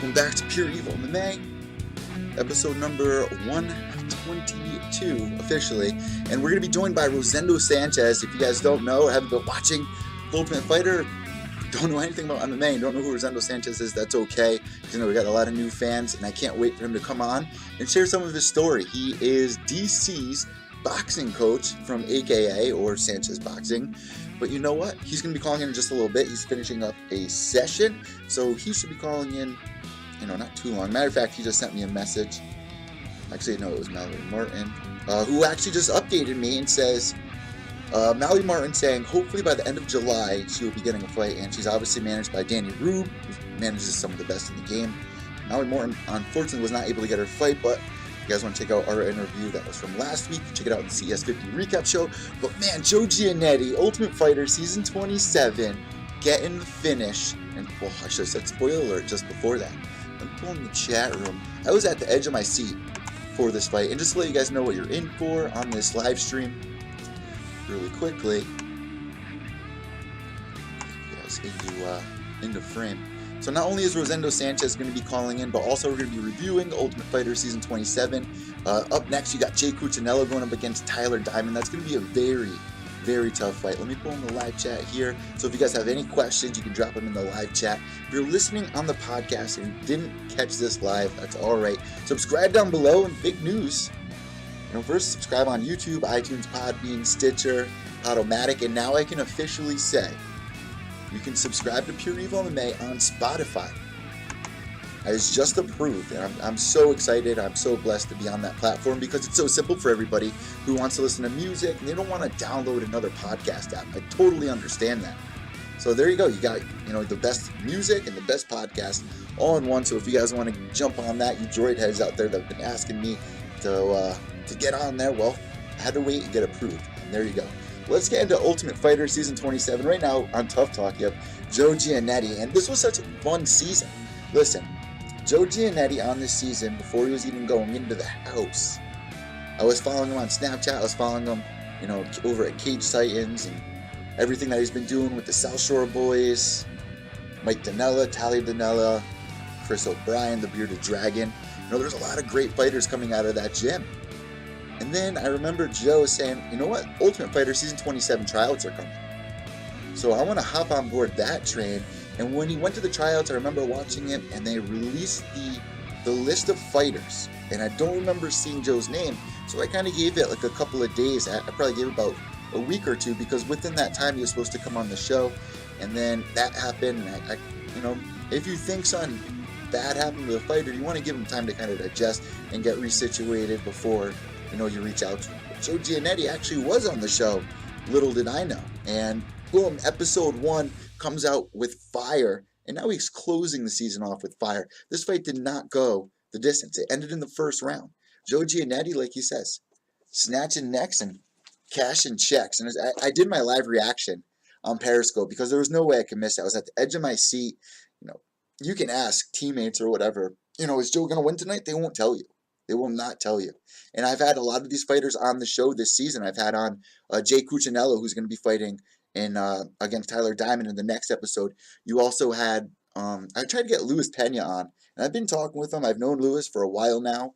welcome back to Pure Evil MMA, episode number 122 officially, and we're going to be joined by Rosendo Sanchez. If you guys don't know or haven't been watching The Ultimate Fighter, don't know anything about MMA and don't know who Rosendo Sanchez is, that's okay, because we got a lot of new fans, and I can't wait for him to come on and share some of his story. He is DC's boxing coach from AKA, or Sanchez Boxing. But you know what? He's going to be calling in just a little bit. He's finishing up a session, so he should be calling in, not too long. Matter of fact, he just sent me a message. Actually, no, it was Mallory Martin, who actually just updated me and says, Mallory Martin saying, hopefully by the end of July, she will be getting a fight, and she's obviously managed by Danny Rube, who manages some of the best in the game. Mallory Martin, unfortunately, was not able to get her fight, but if you guys want to check out our interview that was from last week, check it out in the CS50 recap show. But man, Joe Giannetti, Ultimate Fighter Season 27, getting the finish. And, well, I should have said spoiler alert just before that. I'm pulling the chat room. I was at the edge of my seat for this fight. And just to let you guys know what you're in for on this live stream, really quickly, guys, into frame. So not only is Rosendo Sanchez going to be calling in, but also we're going to be reviewing Ultimate Fighter Season 27. Up next, you got Jay Cuccinello going up against Tyler Diamond. That's going to be a very, very tough fight. Let me pull in the live chat here. So if you guys have any questions, you can drop them in the live chat. If you're listening on the podcast and you didn't catch this live, that's all right. Subscribe down below, and big news. First, subscribe on YouTube, iTunes, Podbean, Stitcher, Podomatic, and now I can officially say, you can subscribe to Pure Evil MMA on Spotify. That is just approved, and I'm so excited. I'm so blessed to be on that platform because it's so simple for everybody who wants to listen to music and they don't want to download another podcast app. I totally understand that. So there you go. You got the best music and the best podcast all in one. So if you guys want to jump on that, you droid heads out there that have been asking me to get on there, well, I had to wait and get approved. And there you go. Let's get into Ultimate Fighter Season 27. Right now on TUF Talk, you have Joe Giannetti, and this was such a fun season. Listen, Joe Giannetti on this season, before he was even going into the house, I was following him on Snapchat, I was following him, over at Cage Titans, and everything that he's been doing with the South Shore Boys, Mike Danella, Tally Danella, Chris O'Brien, the Bearded Dragon. There's a lot of great fighters coming out of that gym. And then I remember Joe saying, you know what, Ultimate Fighter Season 27 tryouts are coming. So I want to hop on board that train. And when he went to the tryouts, I remember watching it, and they released the list of fighters. And I don't remember seeing Joe's name, so I kind of gave it like a couple of days. I probably gave it about a week or two, because within that time he was supposed to come on the show. And then that happened, and I if you think something bad happened with a fighter, you want to give him time to kind of digest and get resituated before you reach out to him. Joe Giannetti actually was on the show, little did I know. And boom, episode 1 comes out with fire, and now he's closing the season off with fire. This fight did not go the distance. It ended in the first round. Joe Giannetti, like he says, snatching necks and cashing checks. And I did my live reaction on Periscope because there was no way I could miss it. I was at the edge of my seat. You can ask teammates or whatever, is Joe going to win tonight? They won't tell you. They will not tell you. And I've had a lot of these fighters on the show this season. I've had on Jay Cuccinello, who's going to be fighting against Tyler Diamond in the next episode. You also had, I tried to get Luis Pena on, and I've been talking with him. I've known Luis for a while now.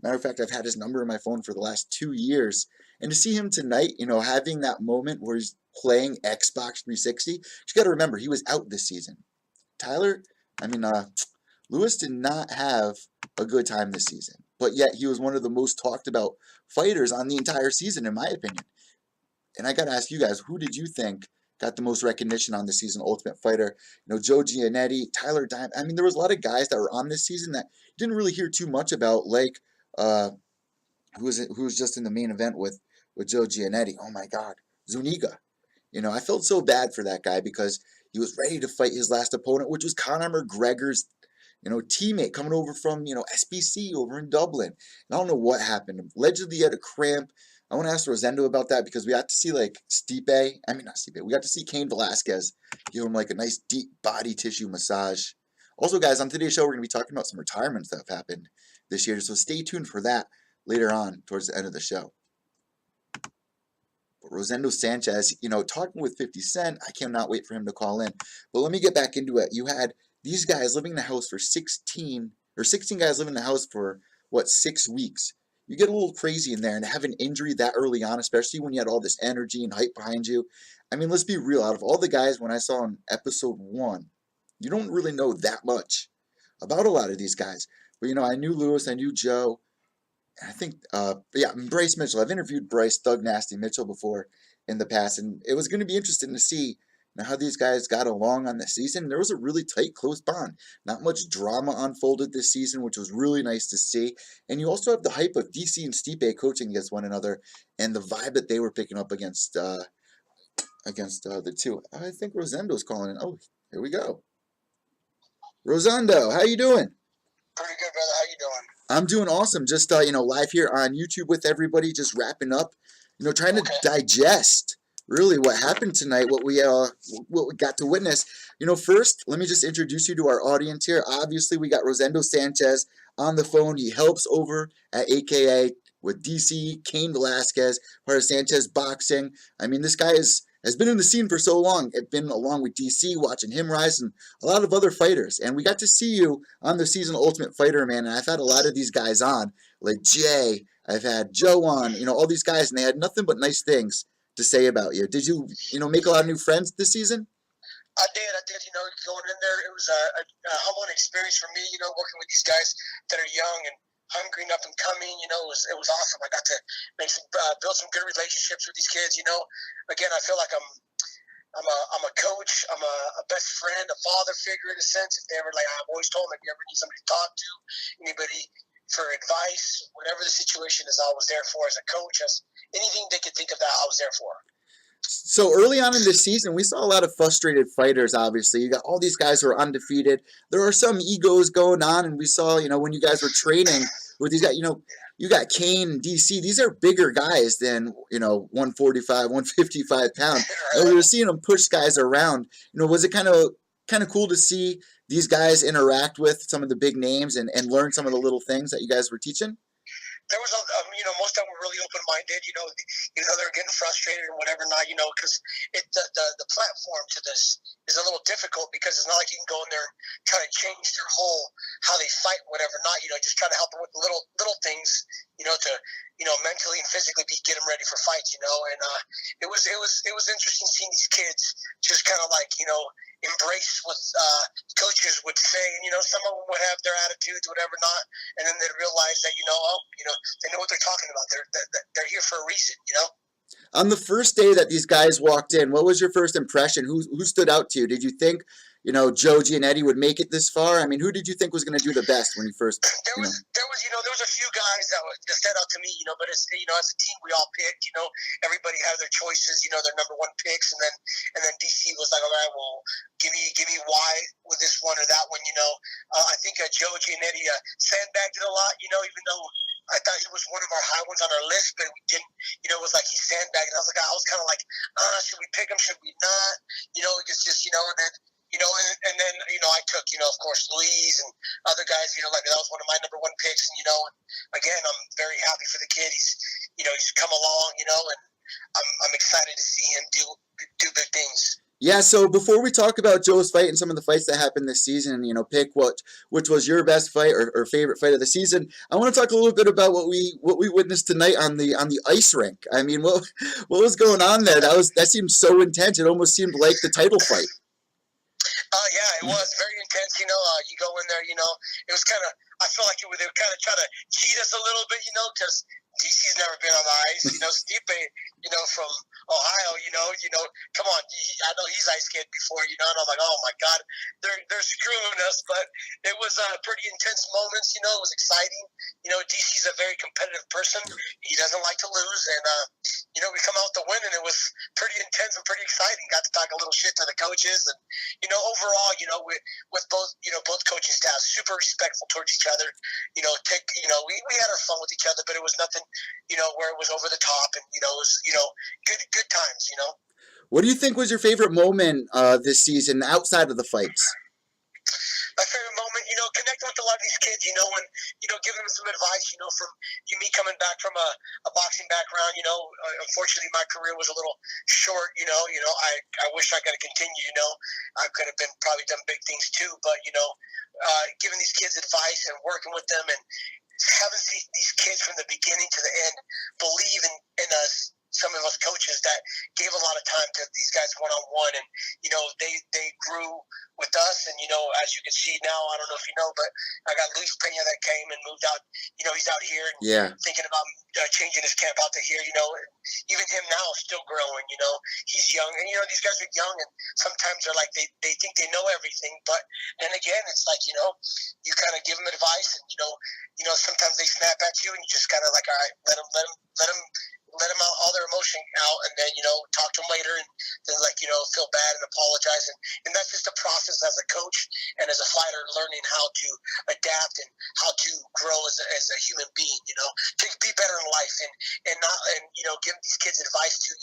Matter of fact, I've had his number in my phone for the last 2 years. And to see him tonight, having that moment where he's playing Xbox 360, you got to remember, he was out this season. Luis did not have a good time this season. But yet he was one of the most talked about fighters on the entire season, in my opinion. And I got to ask you guys, who did you think got the most recognition on this season, Ultimate Fighter? Joe Giannetti, Tyler Diamond. There was a lot of guys that were on this season that you didn't really hear too much about, like who was just in the main event with Joe Giannetti. Oh my God, Zuniga. I felt so bad for that guy because he was ready to fight his last opponent, which was Conor McGregor's teammate coming over from, SBC over in Dublin. And I don't know what happened. Allegedly, he had a cramp. I want to ask Rosendo about that because we got to see, not Stipe. We got to see Cain Velasquez give him, a nice deep body tissue massage. Also, guys, on today's show, we're going to be talking about some retirements that have happened this year. So stay tuned for that later on towards the end of the show. But Rosendo Sanchez, talking with 50 Cent, I cannot wait for him to call in. But let me get back into it. You had these guys living in the house for 16 guys living in the house for what, 6 weeks. You get a little crazy in there, and to have an injury that early on, especially when you had all this energy and hype behind you. I mean, let's be real. Out of all the guys, when I saw in episode 1, you don't really know that much about a lot of these guys. But I knew Lewis, I knew Joe, and I think, Bryce Mitchell. I've interviewed Bryce Thug Nasty Mitchell before in the past, and it was going to be interesting to see how these guys got along on the season. There was a really tight, close bond. Not much drama unfolded this season, which was really nice to see. And you also have the hype of DC and Stipe coaching against one another, and the vibe that they were picking up against the two. I think Rosendo's calling in. Oh, here we go. Rosendo, how you doing? Pretty good, brother. How you doing? I'm doing awesome. Just live here on YouTube with everybody, just wrapping up. Trying to digest really what happened tonight, what we got to witness. First, let me just introduce you to our audience here. Obviously, we got Rosendo Sanchez on the phone. He helps over at AKA with DC, Cain Velasquez, part of Sanchez Boxing. I mean, this guy has been in the scene for so long. I've been along with DC, watching him rise, and a lot of other fighters. And we got to see you on the season Ultimate Fighter, man. And I've had a lot of these guys on, like Jay. I've had Joe on, all these guys, and they had nothing but nice things to say about you. Did you, make a lot of new friends this season? I did. Going in there, it was a humbling experience for me, working with these guys that are young and hungry and up and coming. It was awesome. I got to build some good relationships with these kids. Again, I feel like I'm a coach. I'm a best friend, a father figure in a sense. If they ever, I've always told them, if you ever need somebody to talk to, anybody for advice, whatever the situation is, I was there for as a coach. As anything they could think of that, I was there for. So early on in this season, we saw a lot of frustrated fighters, obviously. You got all these guys who are undefeated. There are some egos going on, and we saw, when you guys were training with these guys, you got Cain and DC. These are bigger guys than, 145, 155 pounds. And we were seeing them push guys around. Was it kind of cool to see these guys interact with some of the big names and learn some of the little things that you guys were teaching? There was, most of them were really open-minded, they're getting frustrated or whatever not, because the platform to this is a little difficult because it's not like you can go in there and try to change their whole, how they fight, whatever not, just try to help them with little things, to, mentally and physically get them ready for fights, and it was interesting seeing these kids just kind of embrace what coaches would say, and some of them would have their attitudes, whatever not, and then they'd realize that they know what they're talking about. They're here for a reason, On the first day that these guys walked in, what was your first impression? Who stood out to you? Did you think, Joe Giannetti would make it this far? I mean, who did you think was going to do the best when you first? There was a few guys that stood out to me, but it's, as a team we all picked, everybody had their choices, their number one picks, and then DC was like, all right, well, give me why with this one or that one, I think Joe Giannetti sandbagged it a lot, even though I thought he was one of our high ones on our list, but we didn't, it was like he sandbagged. I was kind of like, should we pick him? Should we not? It's just, and then, I took, of course, Louise and other guys, that was one of my number one picks. And, again, I'm very happy for the kid. He's come along, and I'm excited to see him do big things. Yeah, so before we talk about Joe's fight and some of the fights that happened this season, pick which was your best fight or favorite fight of the season, I want to talk a little bit about what we witnessed tonight on the ice rink. I mean, what was going on there? That seemed so intense. It almost seemed like the title fight. Yeah, it was very intense. You go in there, it was kind of, I feel like they were kind of trying to cheat us a little bit, because DC's never been on the ice. Stipe, from Ohio, come on, I know he's ice skated before, and I'm like, oh my God, they're screwing us. But it was pretty intense moments. It was exciting. DC's a very competitive person. He doesn't like to lose, and we come out to win, and it was pretty intense and pretty exciting. Got to talk a little shit to the coaches, and overall, with both coaching staffs, super respectful towards each other. We had our fun with each other, but it was nothing, where it was over the top, and it was good times. What do you think was your favorite moment this season outside of the fights? My favorite moment, connecting with a lot of these kids, and giving them some advice, from me coming back from a boxing background. Unfortunately, my career was a little short. I wish I got to continue. I could have been probably done big things too, but giving these kids advice and working with them and having these kids from the beginning to the end believe in us. Some of us coaches that gave a lot of time to these guys one-on-one, and they grew with us. And as you can see now, I don't know if you know, but I got Luis Pena that came and moved out. He's out here and thinking about changing his camp out to here. Even him now is still growing. He's young, and these guys are young, and sometimes they're like they think they know everything, but then again, it's like you kind of give them advice, and sometimes they snap at you, and you just kind of like, all right, let them out all their emotion out, and then talk to them later, and then feel bad and apologize, and that's just a process as a coach and as a fighter, learning how to adapt and how to grow as a human being, to be better in life, and give these kids advice to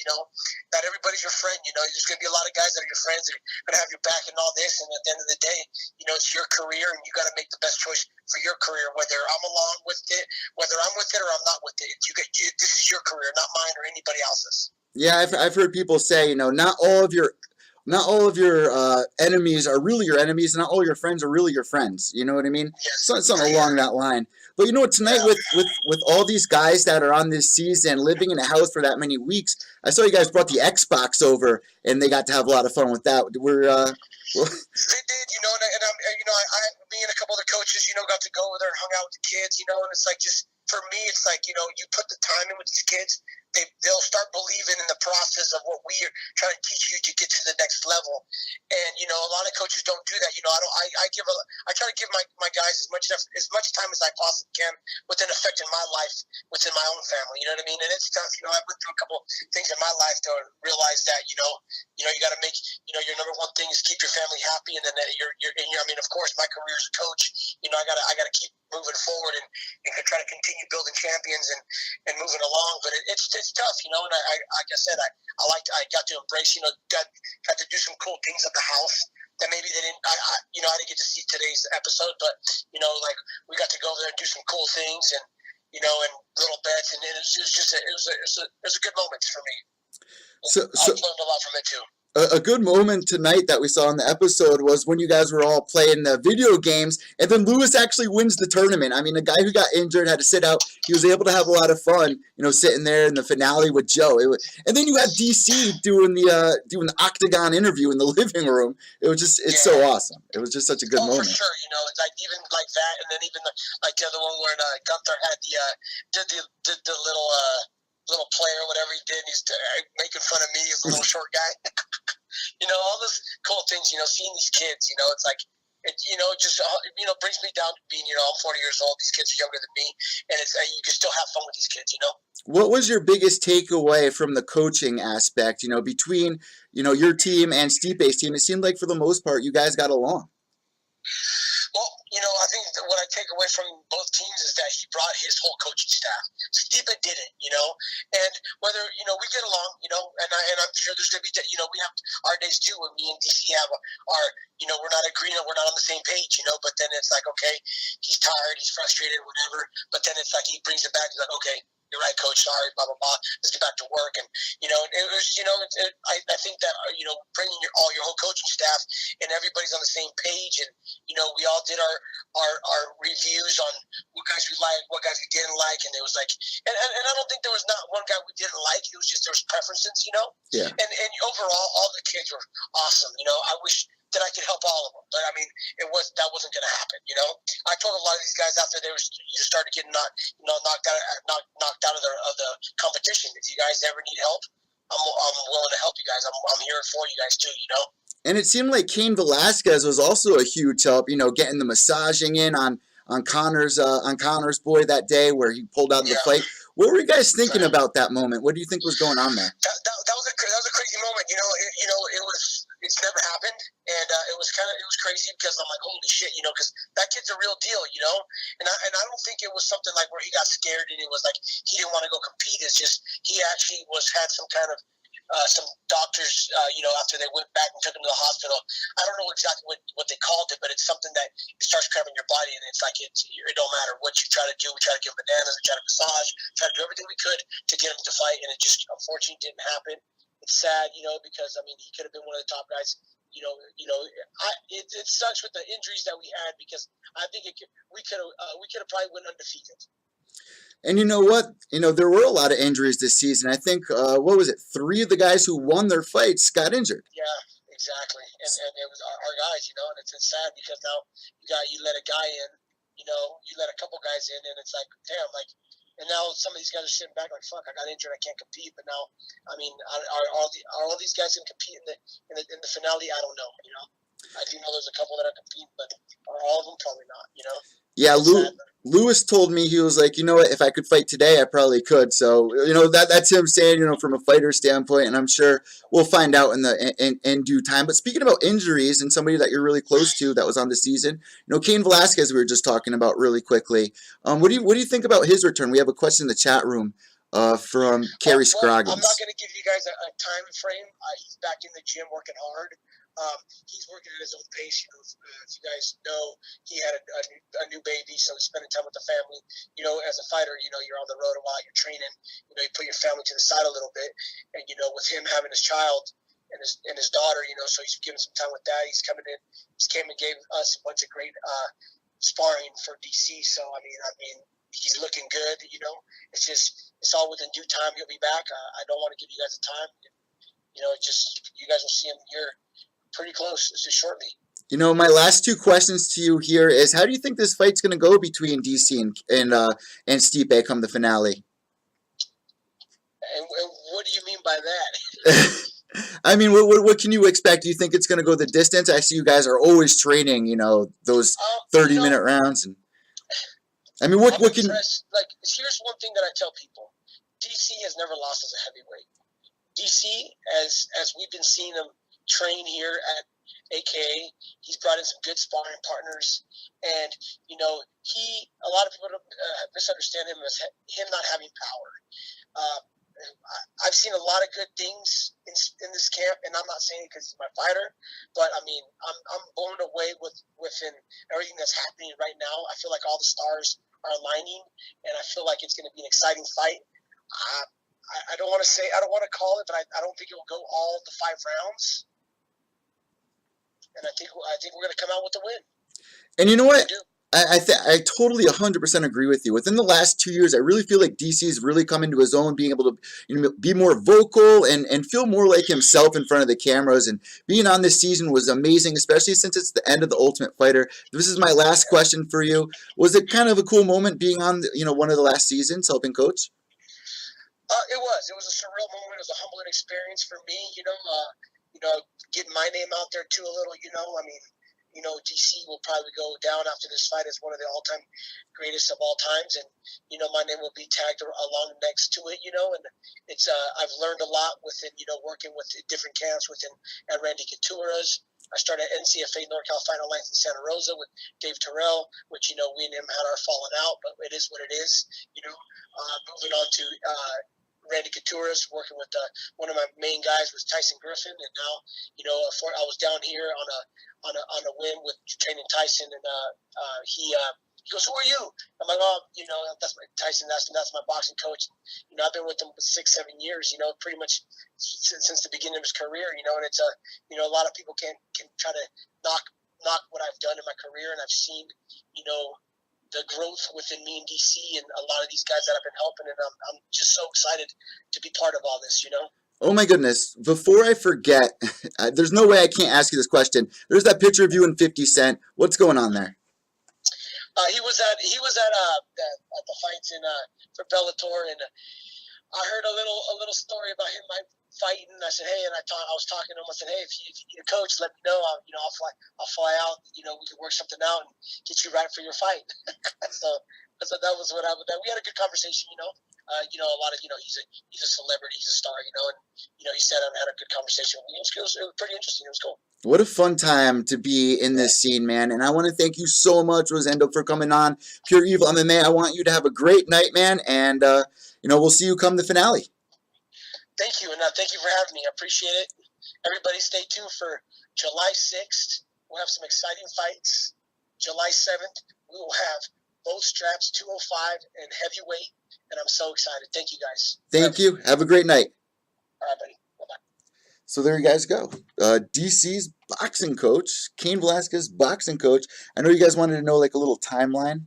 not everybody's your friend. There's going to be a lot of guys that are your friends that are going to have your back and all this, and at the end of the day, it's your career, and you got to make the best choice for your career, whether I'm along with it, whether I'm with it or I'm not with it. This is your career, not mine or anybody else's. Yeah, I've heard people say, not all of your enemies are really your enemies, and not all your friends are really your friends. You know what I mean? Yes. Something along that line. But tonight with all these guys that are on this season, living in a house for that many weeks, I saw you guys brought the Xbox over, and they got to have a lot of fun with that. They did, and I, me and a couple other coaches, got to go over there and hung out with the kids, and it's like just for me, it's like you put the time in with these kids. They'll start believing in the process of what we are trying to teach you to get to the next level. And a lot of coaches don't do that. I try to give my guys as much time as I possibly can within affecting my life within my own family. You know what I mean? And it's tough. I went through a couple things in my life to realize that you got to make your number one thing is keep your family happy, and then of course my career as a coach, I gotta keep moving forward and try to continue building champions and moving along. But it's tough, and I like I said, I got to embrace, got to do some cool things at the house that maybe they didn't. I didn't get to see today's episode, but like we got to go over there and do some cool things and and little bets, and it was a good moment for me. So I learned a lot from it too. A good moment tonight that we saw in the episode was when you guys were all playing the video games, and then Lewis actually wins the tournament. I mean, a guy who got injured had to sit out. He was able to have a lot of fun, sitting there in the finale with Joe. And then you had DC doing the octagon interview in the living room. It was just, it's so awesome. It was just such a good moment. For sure, it's like even like that, and then even the other one where Gunther had did the little play or whatever he did. He's making fun of me as a little short guy. All those cool things. Seeing these kids. It's like it. Just brings me down to being. I'm 40 years old. These kids are younger than me, and it's you can still have fun with these kids. What was your biggest takeaway from the coaching aspect? Between your team and Stipe's team, it seemed like for the most part you guys got along. Well, I think what I take away from both teams is that he brought his whole coaching staff. Stipe didn't, and whether, we get along, and I'm sure there's going to be, we have our days too when me and DC have our, we're not agreeing, we're not on the same page, but then it's like, okay, he's tired, he's frustrated, whatever, but then it's like he brings it back, he's like, okay, you're right, coach, sorry, blah, blah, blah, let's get back to work. And, it was, I think that, bringing all your whole coaching staff and everybody's on the same page. And, we all did our reviews on what guys we liked, what guys we didn't like. And it was like, and I don't think there was not one guy we didn't like. It was just, there was preferences, Yeah. And overall, all the kids were awesome. I wish that I could help all of them, but I mean, that wasn't going to happen. I told a lot of these guys after they started getting knocked out of the competition. If you guys ever need help, I'm willing to help you guys. I'm here for you guys too. And it seemed like Cain Velasquez was also a huge help. Getting the massaging in on Connor's boy that day where he pulled out of the fight. What were you guys thinking about that moment? What do you think was going on there? That was a crazy moment. It's never happened, and it was crazy because I'm like, holy shit, because that kid's a real deal, and I don't think it was something like where he got scared and it was like he didn't want to go compete. It's just he actually had some kind of some doctors, after they went back and took him to the hospital. I don't know exactly what they called it, but it's something that it starts cramping your body, and it's like it don't matter what you try to do. We try to give him bananas, we try to massage, try to do everything we could to get him to fight, and it just unfortunately didn't happen. It's sad, because he could have been one of the top guys. It sucks with the injuries that we had, because I think we could have probably went undefeated. And you know what? There were a lot of injuries this season. I think, 3 of the guys who won their fights got injured. Yeah, exactly. And it was our guys, and it's sad because now you let a guy in, you let a couple guys in, and it's like, damn, and now some of these guys are sitting back like, fuck, I got injured, I can't compete. But now, are all these guys going to compete in the finale? I don't know, I do know there's a couple that are competing, but are all of them? Probably not, Yeah, Lewis told me, he was like, you know what, if I could fight today, I probably could. So, that's him saying, from a fighter standpoint, and I'm sure we'll find out in due time. But speaking about injuries and somebody that you're really close to that was on the season, Cain Velasquez, we were just talking about really quickly. What do you think about his return? We have a question in the chat room from Kerry Scroggins. I'm not going to give you guys a time frame. He's back in the gym working hard. He's working at his own pace. If you guys know, he had a new baby, so he's spending time with the family. As a fighter, you're on the road a while, you're training. You put your family to the side a little bit, and with him having his child and his daughter, so he's giving some time with that. He's coming in. He came and gave us a bunch of great sparring for DC. So I mean, he's looking good. It's just it's all within due time. He'll be back. I don't want to give you guys a time. You guys will see him here pretty close, just shortly. My last 2 questions to you here is, how do you think this fight's going to go between DC and Stipe come the finale? And what do you mean by that? What can you expect? Do you think it's going to go the distance? I see you guys are always training, those 30-minute rounds. And what can? Here's one thing that I tell people: DC has never lost as a heavyweight. DC, as we've been seeing him train here at AKA, he's brought in some good sparring partners, and a lot of people misunderstand him as him not having power. I've seen a lot of good things in this camp, and I'm not saying it because he's my fighter, but I'm blown away with everything that's happening right now. I feel like all the stars are aligning, and I feel like it's going to be an exciting fight. I don't want to call it, but I don't think it will go all the 5 rounds. And I think we're going to come out with the win. And you know what? I totally 100% agree with you. Within the last 2 years, I really feel like DC's really come into his own, being able to be more vocal and feel more like himself in front of the cameras. And being on this season was amazing, especially since it's the end of the Ultimate Fighter. This is my last question for you. Was it kind of a cool moment being on one of the last seasons helping coach? It was a surreal moment. It was a humbling experience for me. Getting my name out there too a little. DC will probably go down after this fight as one of the all-time greatest of all times, and my name will be tagged along next to it. And it's I've learned a lot within working with different camps at Randy Couture's. I started at NCFA NorCal Fight Alliance in Santa Rosa with Dave Terrell, which we and him had our falling out, but it is what it is. Moving on to Randy Couture's, working with one of my main guys was Tyson Griffin, and now I was down here on a win with training Tyson, and he goes, "Who are you?" I'm like, "Oh, that's my Tyson. That's my boxing coach." I've been with him for 6-7 years. Pretty much since the beginning of his career. And it's a lot of people can try to knock what I've done in my career, and I've seen the growth within me and DC and a lot of these guys that I've been helping, and I'm just so excited to be part of all this. Oh my goodness! Before I forget, there's no way I can't ask you this question. There's that picture of you and 50 Cent. What's going on there? He was at the fights for Bellator, and I heard a little story about him fighting. I said, hey, and I was talking to him. I said, hey, if you need a coach, let me know. I'll fly out. We can work something out and get you right for your fight. So that was what we had a good conversation. A lot of he's a celebrity, he's a star. And he sat down and had a good conversation. It was pretty interesting. It was cool. What a fun time to be in this scene, man. And I want to thank you so much, Rosendo, for coming on Pure Evil MMA. I want you to have a great night, man. And, we'll see you come the finale. Thank you, and thank you for having me. I appreciate it. Everybody stay tuned for July 6th. We'll have some exciting fights. July 7th, we will have both straps, 205 and heavyweight, and I'm so excited. Thank you, guys. Thank you. Have a great night. All right, buddy. Bye-bye. So there you guys go. DC's boxing coach, Cain Velasquez, boxing coach. I know you guys wanted to know like a little timeline.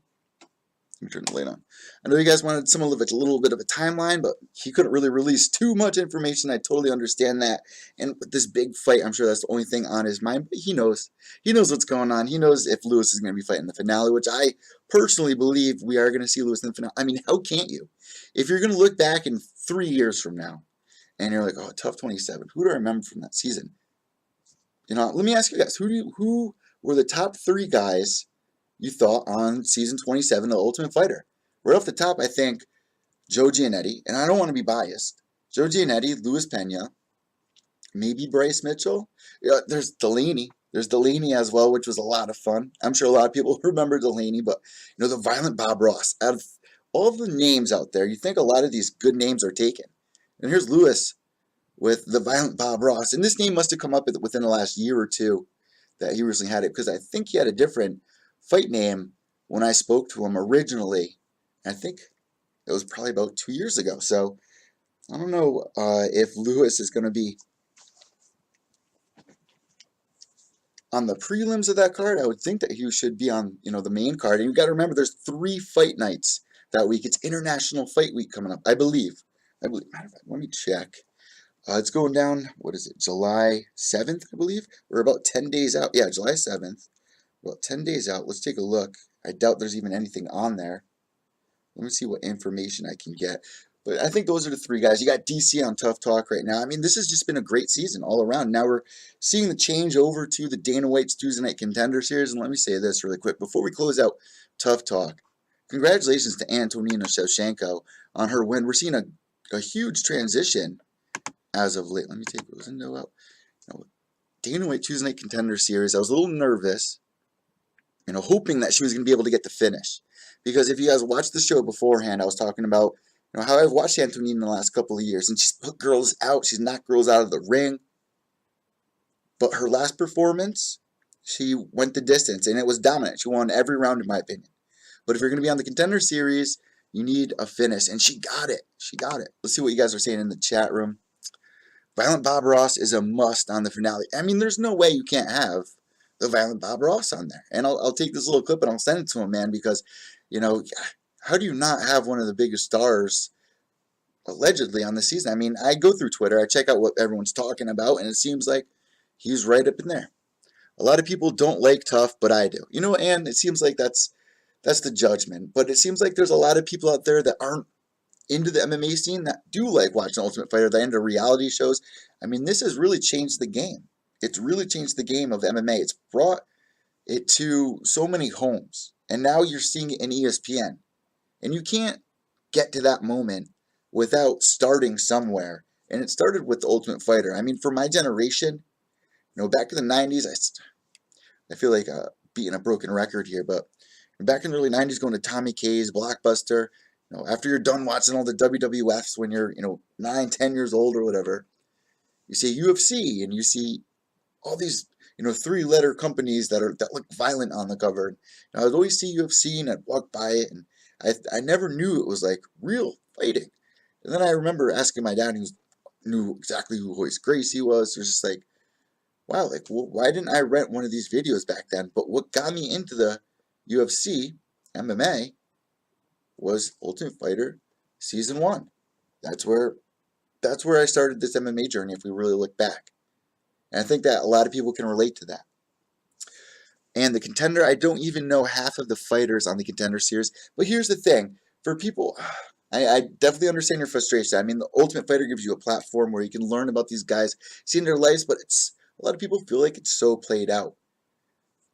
Let me turn the light on. I know you guys wanted some of it, a little bit of a timeline, but he couldn't really release too much information. I totally understand that. And with this big fight, I'm sure that's the only thing on his mind. But he knows. He knows what's going on. He knows if Lewis is going to be fighting the finale, which I personally believe we are going to see Lewis in the finale. I mean, how can't you? If you're going to look back in 3 years from now, and you're like, oh, TUF 27, who do I remember from that season? You know, let me ask you guys, who were the top 3 guys you thought on season 27 of The Ultimate Fighter? Right off the top, I think Joe Giannetti, and I don't want to be biased. Joe Giannetti, Luis Pena, maybe Bryce Mitchell. There's Delaney. There's Delaney as well, which was a lot of fun. I'm sure a lot of people remember Delaney, but you know, the Violent Bob Ross. Out of all the names out there, you think a lot of these good names are taken. And here's Lewis with the Violent Bob Ross. And this name must have come up within the last year or two that he recently had it, because I think he had a different fight name when I spoke to him originally. I think it was probably about 2 years ago. So I don't know if Lewis is going to be on the prelims of that card. I would think that he should be on, you know, the main card. And you got to remember, there's 3 fight nights that week. It's International Fight Week coming up, I believe. Matter of fact, let me check. It's going down, what is it, July 7th, I believe? We're about 10 days out. Yeah, July 7th. About 10 days out. Let's take a look. I doubt there's even anything on there. Let me see what information I can get. But I think those are the 3 guys. You got DC on Tough Talk right now. I mean, this has just been a great season all around. Now we're seeing the change over to the Dana White's Tuesday Night Contender Series. And let me say this really quick before we close out Tough Talk. Congratulations to Antonina Shevchenko on her win. We're seeing a huge transition as of late. Let me take Rosendo out. Dana White Tuesday Night Contender Series. I was a little nervous, you know, hoping that she was going to be able to get the finish. Because if you guys watched the show beforehand, I was talking about, you know, how I've watched Antonina in the last couple of years, and she's put girls out. She's knocked girls out of the ring. But her last performance, she went the distance, and it was dominant. She won every round, in my opinion. But if you're going to be on the Contender Series, you need a finish, and she got it. She got it. Let's see what you guys are saying in the chat room. Violent Bob Ross is a must on the finale. I mean, there's no way you can't have the Violent Bob Ross on there. And I'll take this little clip and I'll send it to him, man, because, you know, how do you not have one of the biggest stars allegedly on the season? I mean, I go through Twitter, I check out what everyone's talking about, and it seems like he's right up in there. A lot of people don't like TUF, but I do. You know, and it seems like that's the judgment. But it seems like there's a lot of people out there that aren't into the MMA scene that do like watching Ultimate Fighter, that into reality shows. I mean, this has really changed the game. It's really changed the game of MMA. It's brought it to so many homes. And now you're seeing it in ESPN. And you can't get to that moment without starting somewhere. And it started with the Ultimate Fighter. I mean, for my generation, you know, back in the 90s, I feel like beating a broken record here, but back in the early 90s, going to Tommy K's, Blockbuster, you know, after you're done watching all the WWFs when you're, you know, 9, 10 years old or whatever, you see UFC and you see all these, you know, 3-letter companies that look violent on the cover. And I would always see UFC and I'd walk by it, and I never knew it was like real fighting. And then I remember asking my dad, who knew exactly who Hoist Gracie was. It was just like, wow, like, well, why didn't I rent one of these videos back then? But what got me into the UFC, MMA, was Ultimate Fighter Season 1. That's where I started this MMA journey, if we really look back. And I think that a lot of people can relate to that. And the Contender, I don't even know half of the fighters on the Contender series. But here's the thing. For people, I definitely understand your frustration. I mean, the Ultimate Fighter gives you a platform where you can learn about these guys, see their lives, but a lot of people feel like it's so played out.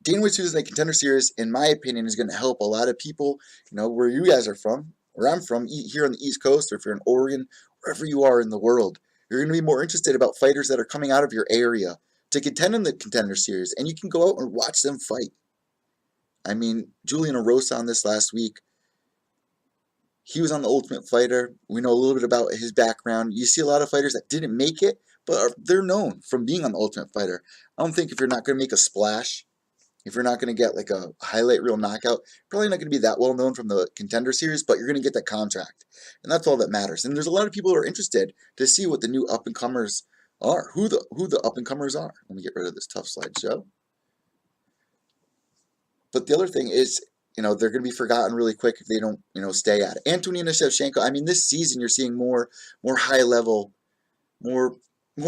Dana White's Tuesday Night Contender Series, in my opinion, is going to help a lot of people, you know, where you guys are from, where I'm from, here on the East Coast, or if you're in Oregon, wherever you are in the world. You're going to be more interested about fighters that are coming out of your area to contend in the Contender Series, and you can go out and watch them fight. I mean, Julian Erosa on this last week, He was on The Ultimate Fighter. We know a little bit about his background. You see a lot of fighters that didn't make it, but they're known from being on The Ultimate Fighter. I don't think if you're not going to make a splash, if you're not going to get like a highlight reel knockout, probably not going to be that well known from the Contender Series, but you're going to get that contract. And that's all that matters. And there's a lot of people who are interested to see what the new up-and-comers are, who the up-and-comers are. Let me get rid of this TUF slideshow. But the other thing is, they're going to be forgotten really quick if they don't, stay at it. Antonina Shevchenko, I mean, this season you're seeing more high-level, more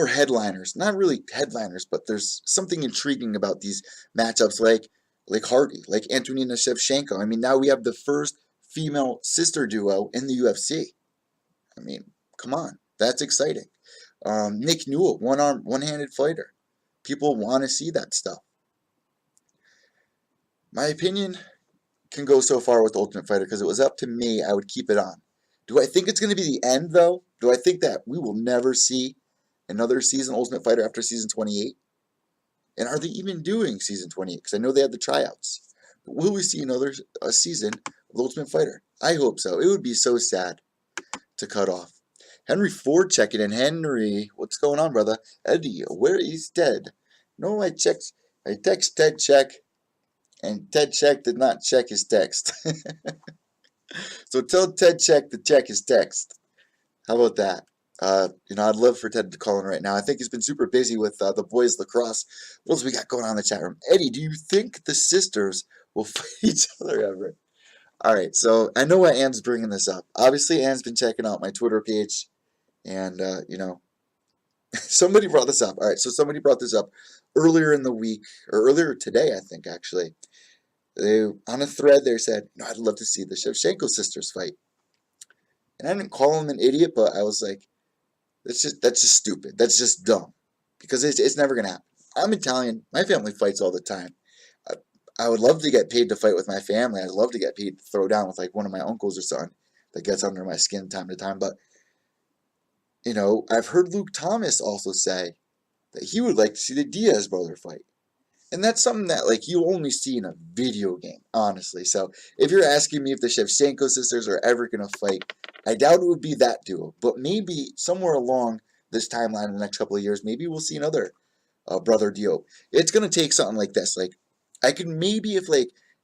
headliners. Not really headliners, but there's something intriguing about these matchups like Hardy, like Antonina Shevchenko. I mean, now we have the first female sister duo in the UFC. I mean, come on. That's exciting. Nick Newell, one-handed fighter. People want to see that stuff. My opinion can go so far with the Ultimate Fighter because it was up to me, I would keep it on. Do I think it's going to be the end, though? Do I think that we will never see another season Ultimate Fighter after season 28? And are they even doing season 28? Because I know they had the tryouts. But will we see another season of the Ultimate Fighter? I hope so. It would be so sad to cut off. Henry Ford checking in. Henry, what's going on, brother? Eddie, where is Ted? No, I text Ted check. And Ted Check did not check his text. So tell Ted Check to check his text. How about that? I'd love for Ted to call in right now. I think he's been super busy with the boys lacrosse. What else we got going on in the chat room? Eddie, do you think the sisters will fight each other ever? All right, so I know why Ann's bringing this up. Obviously, Ann's been checking out my Twitter page, and, somebody brought this up. All right, so somebody brought this up earlier in the week, or earlier today, I think, actually. They, on a thread there, said, I'd love to see the Shevchenko sisters fight. And I didn't call him an idiot, but I was like, that's just stupid. That's just dumb. Because it's never going to happen. I'm Italian. My family fights all the time. I would love to get paid to fight with my family. I'd love to get paid to throw down with like one of my uncles or something that gets under my skin time to time. But, I've heard Luke Thomas also say that he would like to see the Diaz brother fight. And that's something that, you only see in a video game, honestly. So, if you're asking me if the Shevchenko sisters are ever going to fight, I doubt it would be that duo. But maybe somewhere along this timeline in the next couple of years, maybe we'll see another brother duo. It's going to take something like this. I could maybe if,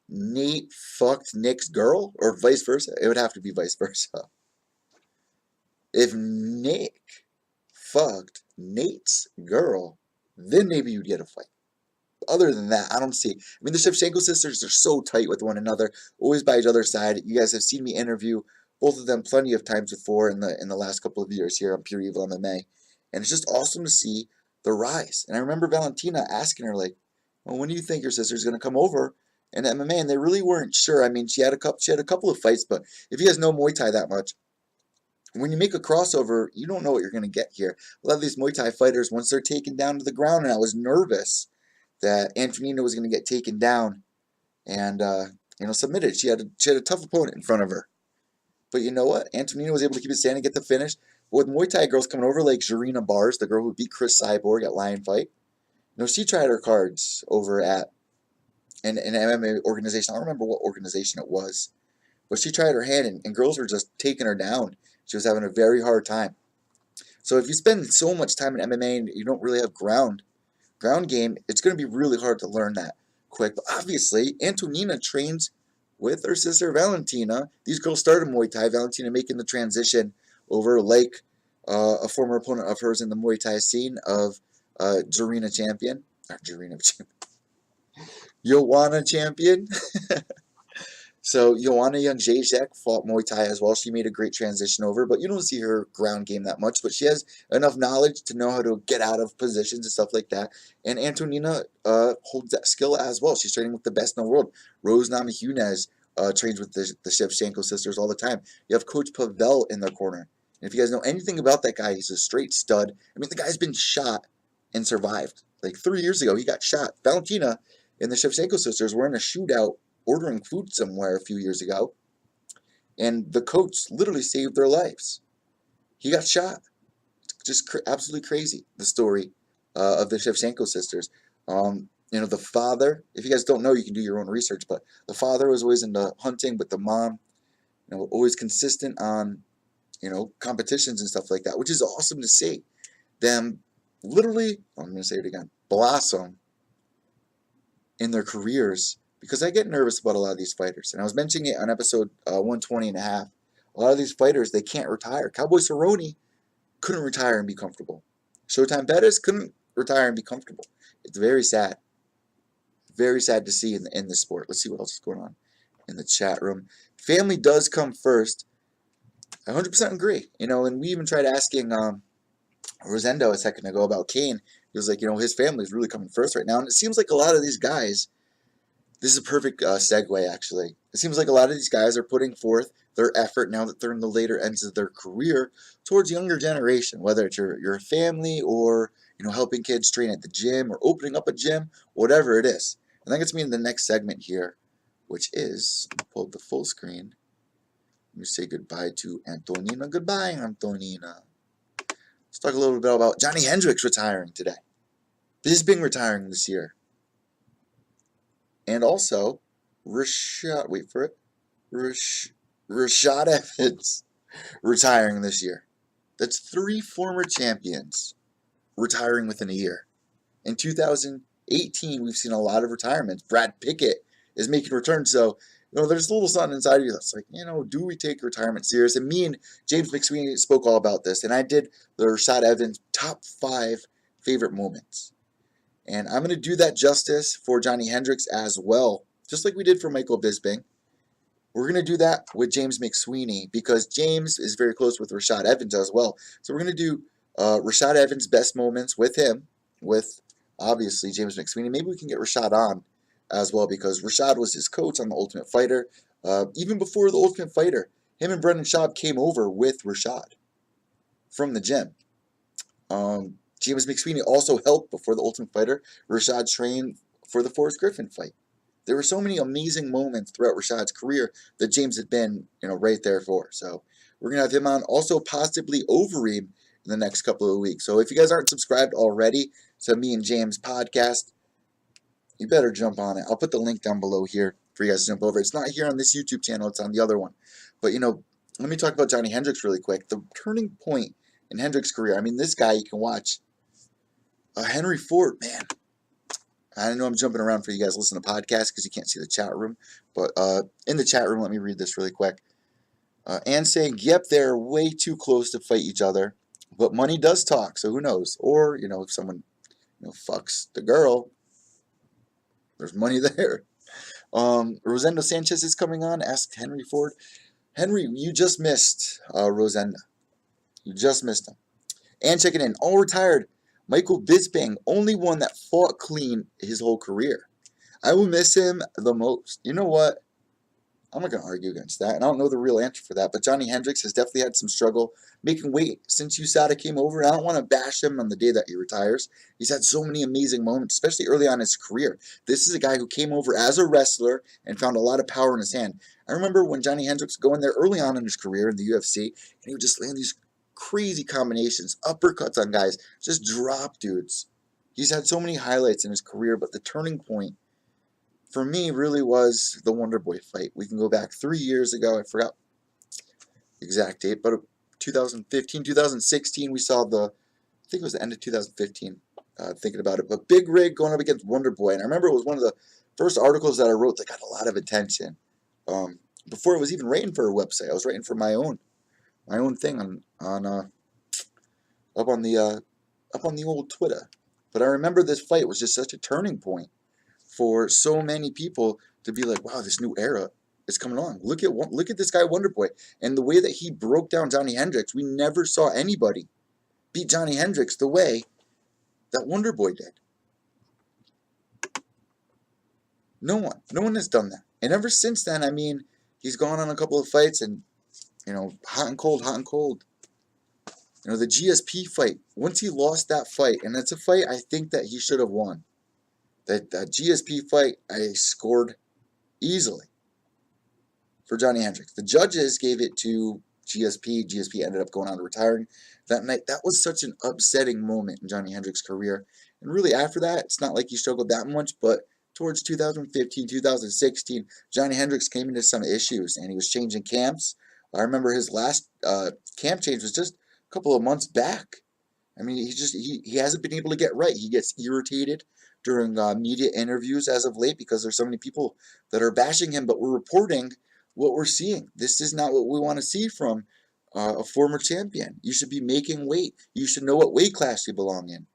Nate fucked Nick's girl, or vice versa. It would have to be vice versa. If Nick fucked Nate's girl, then maybe you'd get a fight. Other than that, I don't see. I mean, the Shevchenko sisters are so tight with one another, always by each other's side. You guys have seen me interview both of them plenty of times before in the last couple of years here on Pure Evil MMA, and it's just awesome to see the rise. And I remember Valentina asking her well, when do you think your sister's going to come over in MMA? And they really weren't sure. I mean, she had a couple of fights, but if you guys know Muay Thai that much, when you make a crossover, you don't know what you're going to get here. A lot of these Muay Thai fighters, once they're taken down to the ground, and I was nervous that Antonina was going to get taken down and, submitted. She had a tough opponent in front of her. But you know what? Antonina was able to keep it standing, get the finish. But with Muay Thai girls coming over like Jarina Bars, the girl who beat Chris Cyborg at Lion Fight, she tried her cards over at an MMA organization. I don't remember what organization it was. But she tried her hand, and girls were just taking her down. She was having a very hard time. So if you spend so much time in MMA and you don't really have ground game, it's going to be really hard to learn that quick. But obviously, Antonina trains with her sister Valentina. These girls started Muay Thai. Valentina making the transition over like a former opponent of hers in the Muay Thai scene of Joanna champion. So Joanna Jędrzejczyk fought Muay Thai as well. She made a great transition over, but you don't see her ground game that much. But she has enough knowledge to know how to get out of positions and stuff like that. And Antonina holds that skill as well. She's training with the best in the world. Rose Namajunas trains with the Shevchenko sisters all the time. You have Coach Pavel in their corner. And if you guys know anything about that guy, he's a straight stud. I mean, the guy's been shot and survived. Like 3 years ago, he got shot. Valentina and the Shevchenko sisters were in a shootout ordering food somewhere a few years ago, and the coach literally saved their lives. He got shot. Just absolutely crazy, the story of the Shevchenko sisters. The father, if you guys don't know, you can do your own research, but the father was always into hunting, but the mom always consistent on, competitions and stuff like that, which is awesome to see them literally, I'm going to say it again, blossom in their careers, because I get nervous about a lot of these fighters. And I was mentioning it on episode 120 and a half. A lot of these fighters, they can't retire. Cowboy Cerrone couldn't retire and be comfortable. Showtime Bettis couldn't retire and be comfortable. It's very sad. Very sad to see in this sport. Let's see what else is going on in the chat room. Family does come first. I 100% agree. And we even tried asking Rosendo a second ago about Cain. He was like, his family is really coming first right now. And it seems like a lot of these guys, this is a perfect segue, actually. It seems like a lot of these guys are putting forth their effort now that they're in the later ends of their career towards younger generation, whether it's your family or, helping kids train at the gym or opening up a gym, whatever it is. And that gets me in the next segment here, which is, pull up the full screen. Let me say goodbye to Antonina. Goodbye, Antonina. Let's talk a little bit about Johnny Hendricks retiring today. Bisping retiring this year. And also, Rashad Evans retiring this year. That's 3 former champions retiring within a year. In 2018, we've seen a lot of retirements. Brad Pickett is making returns. So, there's a little something inside of you that's like, do we take retirement serious? And me and James McSweeney spoke all about this. And I did the Rashad Evans top 5 favorite moments. And I'm going to do that justice for Johnny Hendricks as well, just like we did for Michael Bisping. We're going to do that with James McSweeney because James is very close with Rashad Evans as well. So we're going to do Rashad Evans' best moments with him, with obviously James McSweeney. Maybe we can get Rashad on as well because Rashad was his coach on The Ultimate Fighter. Even before The Ultimate Fighter, him and Brendan Schaub came over with Rashad from the gym. James McSweeney also helped before The Ultimate Fighter. Rashad trained for the Forrest Griffin fight. There were so many amazing moments throughout Rashad's career that James had been, right there for. So we're going to have him on. Also possibly Overeem in the next couple of weeks. So if you guys aren't subscribed already to me and James' podcast, you better jump on it. I'll put the link down below here for you guys to jump over. It's not here on this YouTube channel. It's on the other one. But, let me talk about Johnny Hendricks really quick. The turning point in Hendricks' career. I mean, this guy you can watch. Henry Ford, man. I know I'm jumping around for you guys listening to podcasts because you can't see the chat room. But in the chat room, let me read this really quick. Ann saying, yep, they're way too close to fight each other. But money does talk, so who knows? Or, if someone fucks the girl, there's money there. Rosendo Sanchez is coming on, asked Henry Ford. Henry, you just missed Rosendo. You just missed him. And checking in, all retired. Michael Bisping, only one that fought clean his whole career. I will miss him the most. You know what? I'm not going to argue against that, and I don't know the real answer for that, but Johnny Hendricks has definitely had some struggle making weight since USADA came over. I don't want to bash him on the day that he retires. He's had so many amazing moments, especially early on in his career. This is a guy who came over as a wrestler and found a lot of power in his hand. I remember when Johnny Hendricks going there early on in his career in the UFC, and he would just land these crazy combinations, uppercuts on guys, just drop dudes. He's had so many highlights in his career, but the turning point for me really was the Wonder Boy fight. We can go back 3 years ago. I forgot the exact date, but 2015, 2016, we saw I think it was the end of 2015, thinking about it. But Big Rig going up against Wonder Boy. And I remember it was one of the first articles that I wrote that got a lot of attention. Before it was even writing for a website, I was writing for my own thing up on the old Twitter. But I remember this fight was just such a turning point for so many people to be like, wow, this new era is coming on. Look at this guy Wonder Boy, and the way that he broke down Johnny Hendricks. We never saw anybody beat Johnny Hendricks the way that Wonder Boy did. No one has done that. And ever since then, I mean, he's gone on a couple of fights and, hot and cold. The GSP fight, once he lost that fight, and it's a fight I think that he should have won. That GSP fight, I scored easily for Johnny Hendricks. The judges gave it to GSP. GSP ended up going on to retiring that night. That was such an upsetting moment in Johnny Hendricks' career. And really after that, it's not like he struggled that much, but towards 2015, 2016, Johnny Hendricks came into some issues, and he was changing camps I remember his last camp change was just a couple of months back. I mean, he hasn't been able to get right. He gets irritated during media interviews as of late because there's so many people that are bashing him, but we're reporting what we're seeing. This is not what we want to see from a former champion. You should be making weight. You should know what weight class you belong in.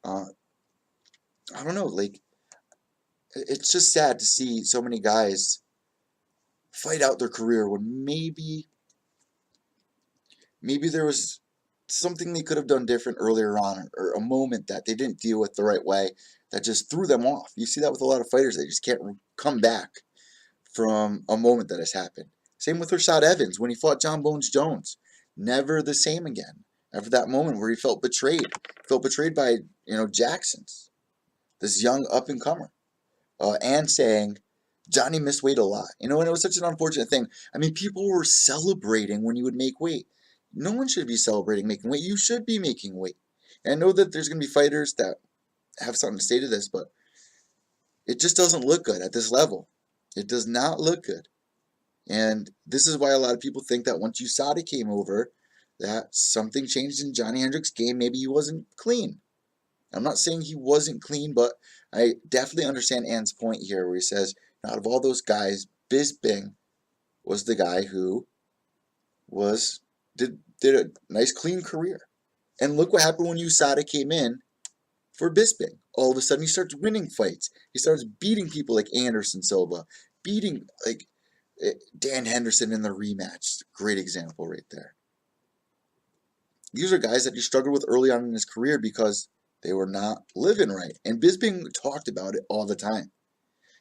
I don't know, like, it's just sad to see so many guys fight out their career when maybe there was something they could have done different earlier on, or a moment that they didn't deal with the right way that just threw them off. You see that with a lot of fighters. They just can't come back from a moment that has happened. Same with Rashad Evans when he fought John Bones Jones. Never the same again after that moment where he felt betrayed. Felt betrayed by, Jackson's, this young up-and-comer. And saying Johnny missed weight a lot. And it was such an unfortunate thing. I mean, people were celebrating when you would make weight. No one should be celebrating making weight. You should be making weight. And I know that there's going to be fighters that have something to say to this, but it just doesn't look good at this level. It does not look good. And this is why a lot of people think that once USADA came over, that something changed in Johnny Hendricks' game. Maybe he wasn't clean. I'm not saying he wasn't clean, but I definitely understand Ann's point here where he says, out of all those guys, Bisping was the guy who did a nice clean career. And look what happened when USADA came in for Bisping. All of a sudden he starts winning fights. He starts beating people like Anderson Silva, beating like Dan Henderson in the rematch. Great example right there. These are guys that he struggled with early on in his career because they were not living right. And Bisping talked about it all the time.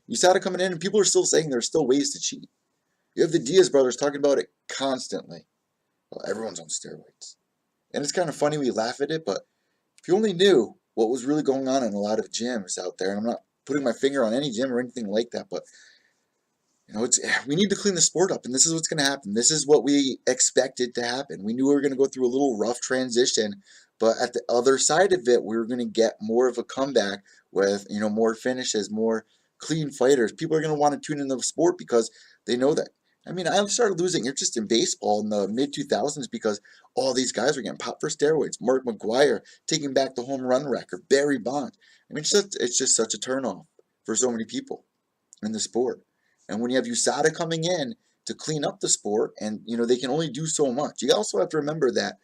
USADA coming in, and people are still saying there's still ways to cheat. You have the Diaz brothers talking about it constantly. Well, everyone's on steroids. And it's kind of funny, we laugh at it, but if you only knew what was really going on in a lot of gyms out there, and I'm not putting my finger on any gym or anything like that, but we need to clean the sport up, and this is what's going to happen. This is what we expected to happen. We knew we were going to go through a little rough transition, but at the other side of it, we were going to get more of a comeback with, more finishes, more clean fighters. People are going to want to tune into the sport because they know that. I mean, I started losing interest in baseball in the mid-2000s because all these guys were getting popped for steroids. Mark McGwire taking back the home run record. Barry Bonds. I mean, it's just such a turnoff for so many people in the sport. And when you have USADA coming in to clean up the sport, and they can only do so much. You also have to remember that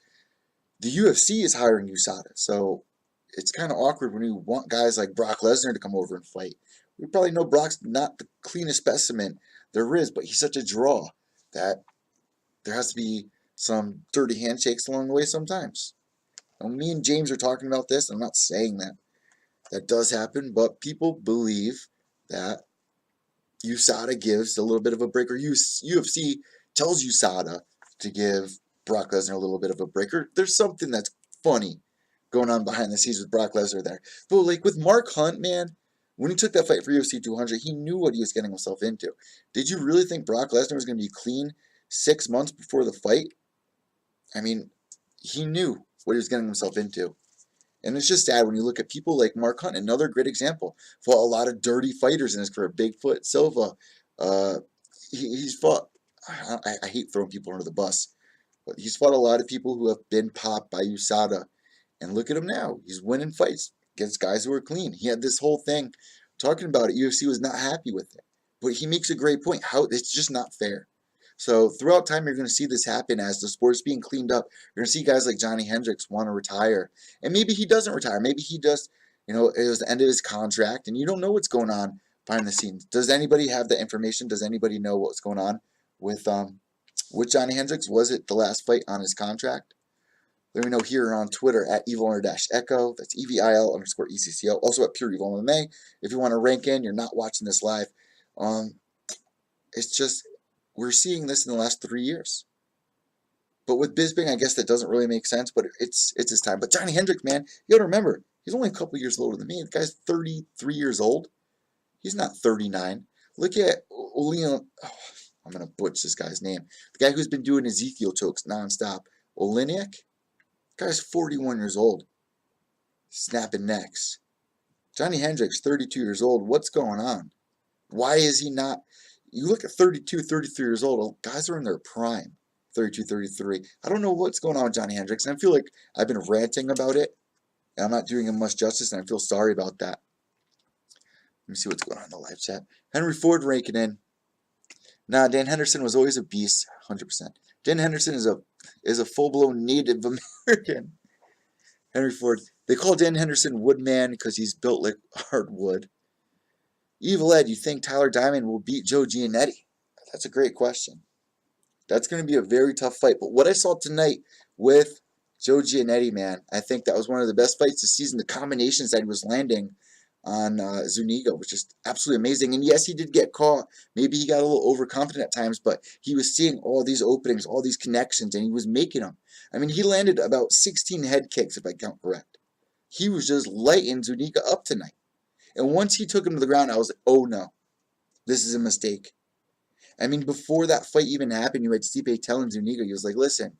the UFC is hiring USADA, so it's kind of awkward when you want guys like Brock Lesnar to come over and fight. We probably know Brock's not the cleanest specimen there is, but he's such a draw that there has to be some dirty handshakes along the way sometimes. Now, me and James are talking about this. I'm not saying that does happen, but people believe that USADA gives a little bit of a break, or UFC tells USADA to give Brock Lesnar a little bit of a break. Or there's something that's funny going on behind the scenes with Brock Lesnar there. But like with Mark Hunt, man, when he took that fight for UFC 200, he knew what he was getting himself into. Did you really think Brock Lesnar was going to be clean 6 months before the fight? I mean, he knew what he was getting himself into. And it's just sad when you look at people like Mark Hunt, another great example. Fought a lot of dirty fighters in his career. Bigfoot, Silva. He's fought, I hate throwing people under the bus, but he's fought a lot of people who have been popped by USADA. And look at him now. He's winning fights against guys who are clean. He had this whole thing talking about it. UFC was not happy with it. But he makes a great point. It's just not fair. So throughout time, you're going to see this happen as the sport's being cleaned up. You're going to see guys like Johnny Hendricks want to retire. And maybe he doesn't retire. Maybe he just, it was the end of his contract, and you don't know what's going on behind the scenes. Does anybody have that information? Does anybody know what's going on with Johnny Hendricks? Was it the last fight on his contract? Let me know here on Twitter at evil_echo. That's EVIL_ECCO. Also at Pure Evil MMA. If you want to rank in, you're not watching this live. It's just, we're seeing this in the last 3 years. But with Bisping, I guess that doesn't really make sense, but it's his time. But Johnny Hendricks, man, you got to remember, he's only a couple years older than me. The guy's 33 years old. He's not 39. Look at Olean. Oh, I'm going to butcher this guy's name. The guy who's been doing Ezekiel chokes nonstop. Olenek? The guy's 41 years old. Snapping necks. Johnny Hendricks, 32 years old. What's going on? Why is he not? You look at 32, 33 years old. Guys are in their prime. 32-33. I don't know what's going on with Johnny Hendricks, and I feel like I've been ranting about it, and I'm not doing him much justice, and I feel sorry about that. Let me see what's going on in the live chat. Henry Ford raking in. Nah, Dan Henderson was always a beast, 100%. Dan Henderson is a full-blown Native American. Henry Ford. They call Dan Henderson Woodman because he's built like hardwood. Evil Ed, you think Tyler Diamond will beat Joe Giannetti? That's a great question. That's going to be a very tough fight. But what I saw tonight with Joe Giannetti, man, I think that was one of the best fights this season. The combinations that he was landing on Zuniga was just absolutely amazing. And yes, he did get caught. Maybe he got a little overconfident at times, but he was seeing all these openings, all these connections, and he was making them. I mean, he landed about 16 head kicks, if I count correct. He was just lighting Zuniga up tonight. And once he took him to the ground, I was like, oh no, this is a mistake. I mean, before that fight even happened, you had Stipe telling Zuniga, he was like, listen,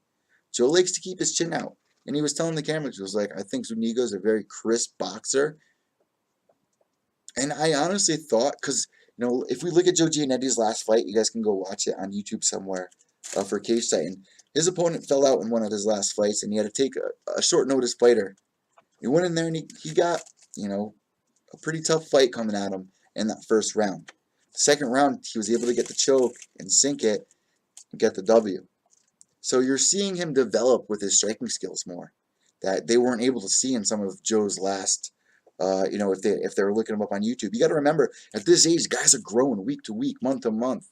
Joe likes to keep his chin out. And he was telling the cameras, he was like, I think Zuniga is a very crisp boxer. And I honestly thought, because, you know, if we look at Joe Giannetti's last fight, you guys can go watch it on YouTube somewhere for Cage Titan. His opponent fell out in one of his last fights, and he had to take a short notice fighter. He went in there and he got, you know, a pretty tough fight coming at him in that first round. The second round, he was able to get the choke and sink it and get the W. So you're seeing him develop with his striking skills more that they weren't able to see in some of Joe's last, you know, if they were looking him up on YouTube. You got to remember, at this age, guys are growing week to week, month to month.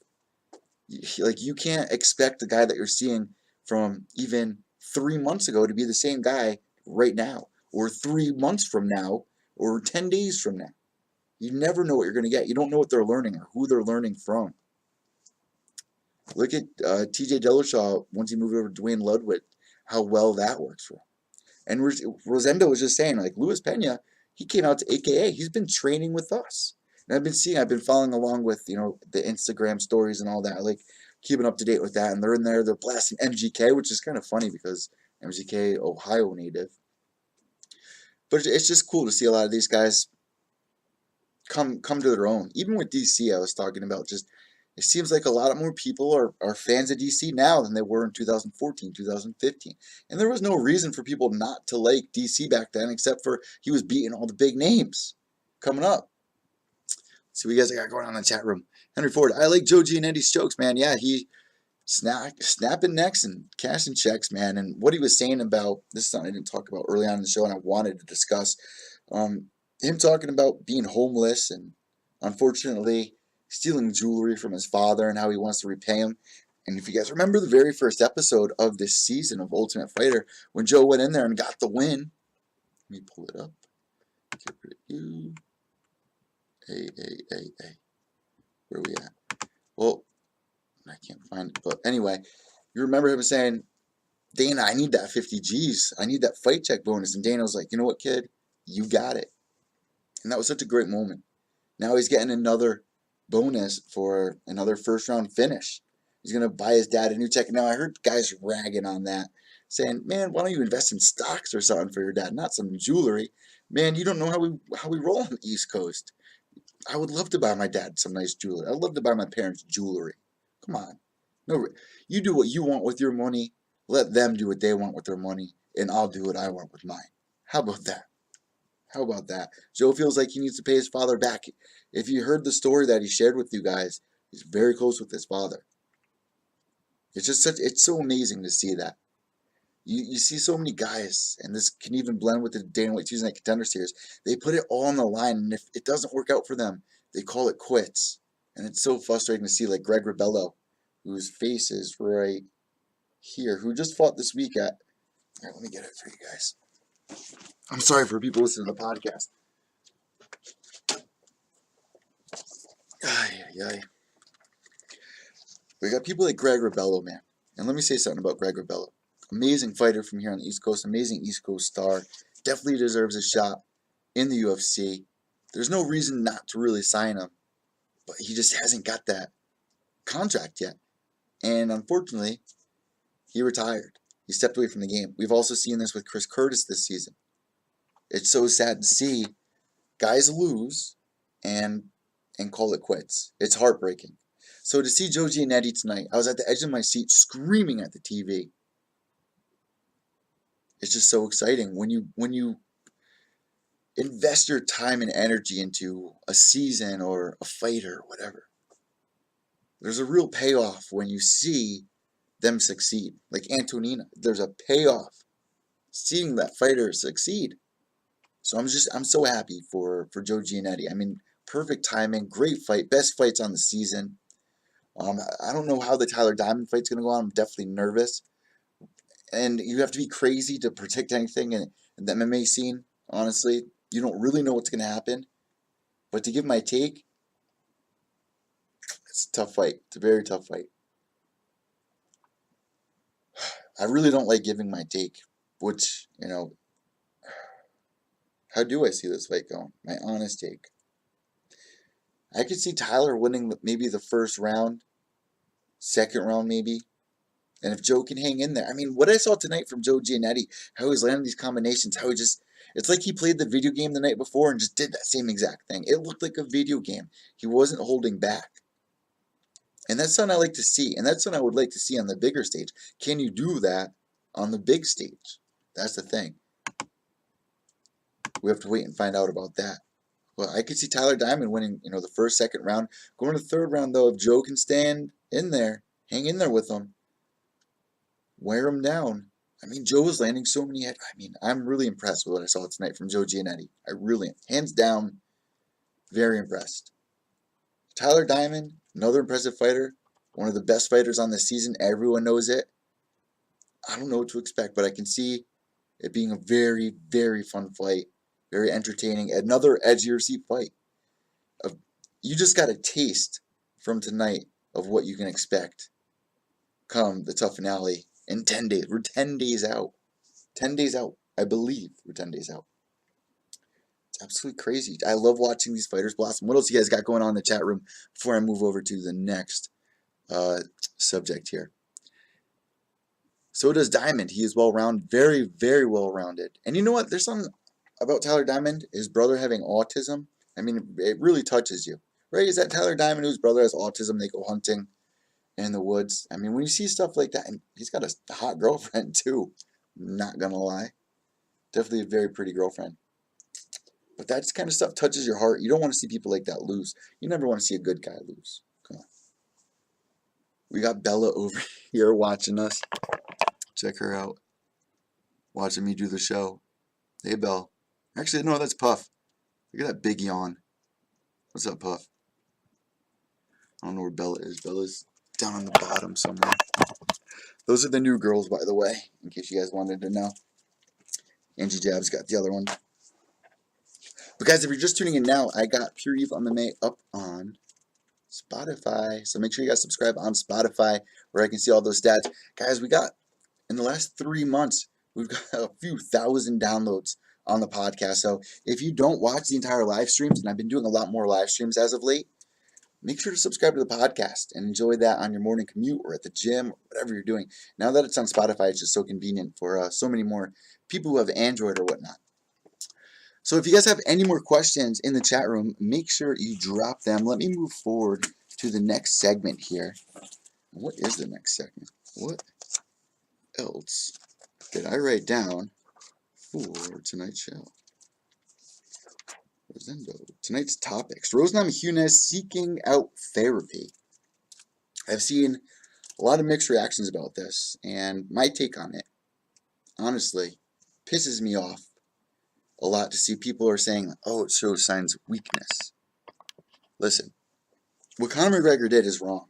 Like, you can't expect the guy that you're seeing from even 3 months ago to be the same guy right now, or 3 months from now, or 10 days from now. You never know what you're going to get. You don't know what they're learning or who they're learning from. Look at TJ Dillashaw once he moved over to Dwayne Ludwig, how well that works for him. And Rosendo was just saying, like, Luis Pena, he came out to AKA. He's been training with us. And I've been following along with, you know, the Instagram stories and all that. I like keeping up to date with that. And they're in there, they're blasting MGK, which is kind of funny because MGK, Ohio native. But it's just cool to see a lot of these guys come to their own. Even with DC, I was talking about, just it seems like a lot more people are fans of DC now than they were in 2014, 2015. And there was no reason for people not to like DC back then, except for he was beating all the big names coming up. So we guys got going on in the chat room. Henry Ford, I like Joe Giannetti's jokes, man. Yeah, he snapping necks and cashing checks, man. And what he was saying about, this is something I didn't talk about early on in the show and I wanted to discuss. Him talking about being homeless and unfortunately stealing jewelry from his father and how he wants to repay him. And if you guys remember the very first episode of this season of Ultimate Fighter, when Joe went in there and got the win, let me pull it up. Get rid of you. Where are we at? Well, I can't find it. But anyway, you remember him saying, Dana, I need that 50 G's. I need that fight check bonus. And Dana was like, you know what, kid? You got it. And that was such a great moment. Now he's getting another bonus for another first round finish. He's going to buy his dad a new check. Now I heard guys ragging on that, saying, man, why don't you invest in stocks or something for your dad, not some jewelry. Man, you don't know how we roll on the East Coast. I would love to buy my dad some nice jewelry. I'd love to buy my parents jewelry. Come on. No, you do what you want with your money. Let them do what they want with their money, and I'll do what I want with mine. How about that? How about that? Joe feels like he needs to pay his father back. If you heard the story that he shared with you guys, he's very close with his father. It's just it's so amazing to see that. You see so many guys, and this can even blend with the Dana White Tuesday Night Contender Series. They put it all on the line, and if it doesn't work out for them, they call it quits. And it's so frustrating to see, like Greg Rebello, whose face is right here, who just fought this week at... All right, let me get it for you guys. I'm sorry for people listening to the podcast. We got people like Greg Rebello, man. And let me say something about Greg Rebello. Amazing fighter from here on the East Coast. Amazing East Coast star. Definitely deserves a shot in the UFC. There's no reason not to really sign him. But he just hasn't got that contract yet. And unfortunately, he retired. He stepped away from the game. We've also seen this with Chris Curtis this season. It's so sad to see guys lose and call it quits. It's heartbreaking. So to see Joe Giannetti tonight, I was at the edge of my seat screaming at the TV. It's just so exciting when you invest your time and energy into a season or a fighter or whatever. There's a real payoff when you see them succeed. Like Antonina, there's a payoff seeing that fighter succeed. So I'm so happy for Joe Giannetti. I mean, perfect timing, great fight, best fights on the season. I don't know how the Tyler Diamond fight's gonna go on. I'm definitely nervous, and you have to be crazy to predict anything in the MMA scene. Honestly, you don't really know what's gonna happen. But to give my take, it's a tough fight. It's a very tough fight. I really don't like giving my take, which, how do I see this fight going? My honest take. I could see Tyler winning maybe the first round, second round maybe. And if Joe can hang in there. I mean, what I saw tonight from Joe Giannetti, how he's landing these combinations, how he just, it's like he played the video game the night before and just did that same exact thing. It looked like a video game. He wasn't holding back. And that's something I like to see. And that's something I would like to see on the bigger stage. Can you do that on the big stage? That's the thing. We have to wait and find out about that. Well, I could see Tyler Diamond winning, the first, second round. Going to the third round, though, if Joe can stand in there, hang in there with him, wear him down. I mean, Joe was landing so many head. I mean, I'm really impressed with what I saw tonight from Joe Giannetti. I really am. Hands down, very impressed. Tyler Diamond, another impressive fighter. One of the best fighters on this season. Everyone knows it. I don't know what to expect, but I can see it being a very, very fun fight. Very entertaining. Another edge of your seat fight. You just got a taste from tonight of what you can expect come the TUF finale in 10 days. We're 10 days out. 10 days out. I believe we're 10 days out. It's absolutely crazy. I love watching these fighters blossom. What else you guys got going on in the chat room before I move over to the next subject here? So does Diamond. He is well-rounded. Very, very well-rounded. And you know what? There's something about Tyler Diamond, his brother having autism. I mean, it really touches you. Right? Is that Tyler Diamond whose brother has autism? They go hunting in the woods. I mean, when you see stuff like that, and he's got a hot girlfriend too. Not gonna lie. Definitely a very pretty girlfriend. But that kind of stuff touches your heart. You don't want to see people like that lose. You never want to see a good guy lose. Come on. We got Bella over here watching us. Check her out. Watching me do the show. Hey, Belle. Actually, no, that's Puff. Look at that big yawn. What's up, Puff? I don't know where Bella is. Bella's down on the bottom somewhere. Those are the new girls, by the way, in case you guys wanted to know. Angie Jab's got the other one. But guys, if you're just tuning in now, I got Pure Evil MMA up on Spotify. So make sure you guys subscribe on Spotify where I can see all those stats. Guys, we got, in the last 3 months, we've got a few thousand downloads on the podcast. So if you don't watch the entire live streams, and I've been doing a lot more live streams as of late, make sure to subscribe to the podcast and enjoy that on your morning commute or at the gym or whatever you're doing. Now that it's on Spotify, it's just so convenient for so many more people who have Android or whatnot. So if you guys have any more questions in the chat room, make sure you drop them. Let me move forward to the next segment here. What is the next segment? What else did I write down for tonight's show? Rosendo. Tonight's topics. Rose Namajunas seeking out therapy. I've seen a lot of mixed reactions about this, and my take on it, honestly, pisses me off a lot to see people are saying, oh, it shows signs of weakness. Listen, what Conor McGregor did is wrong.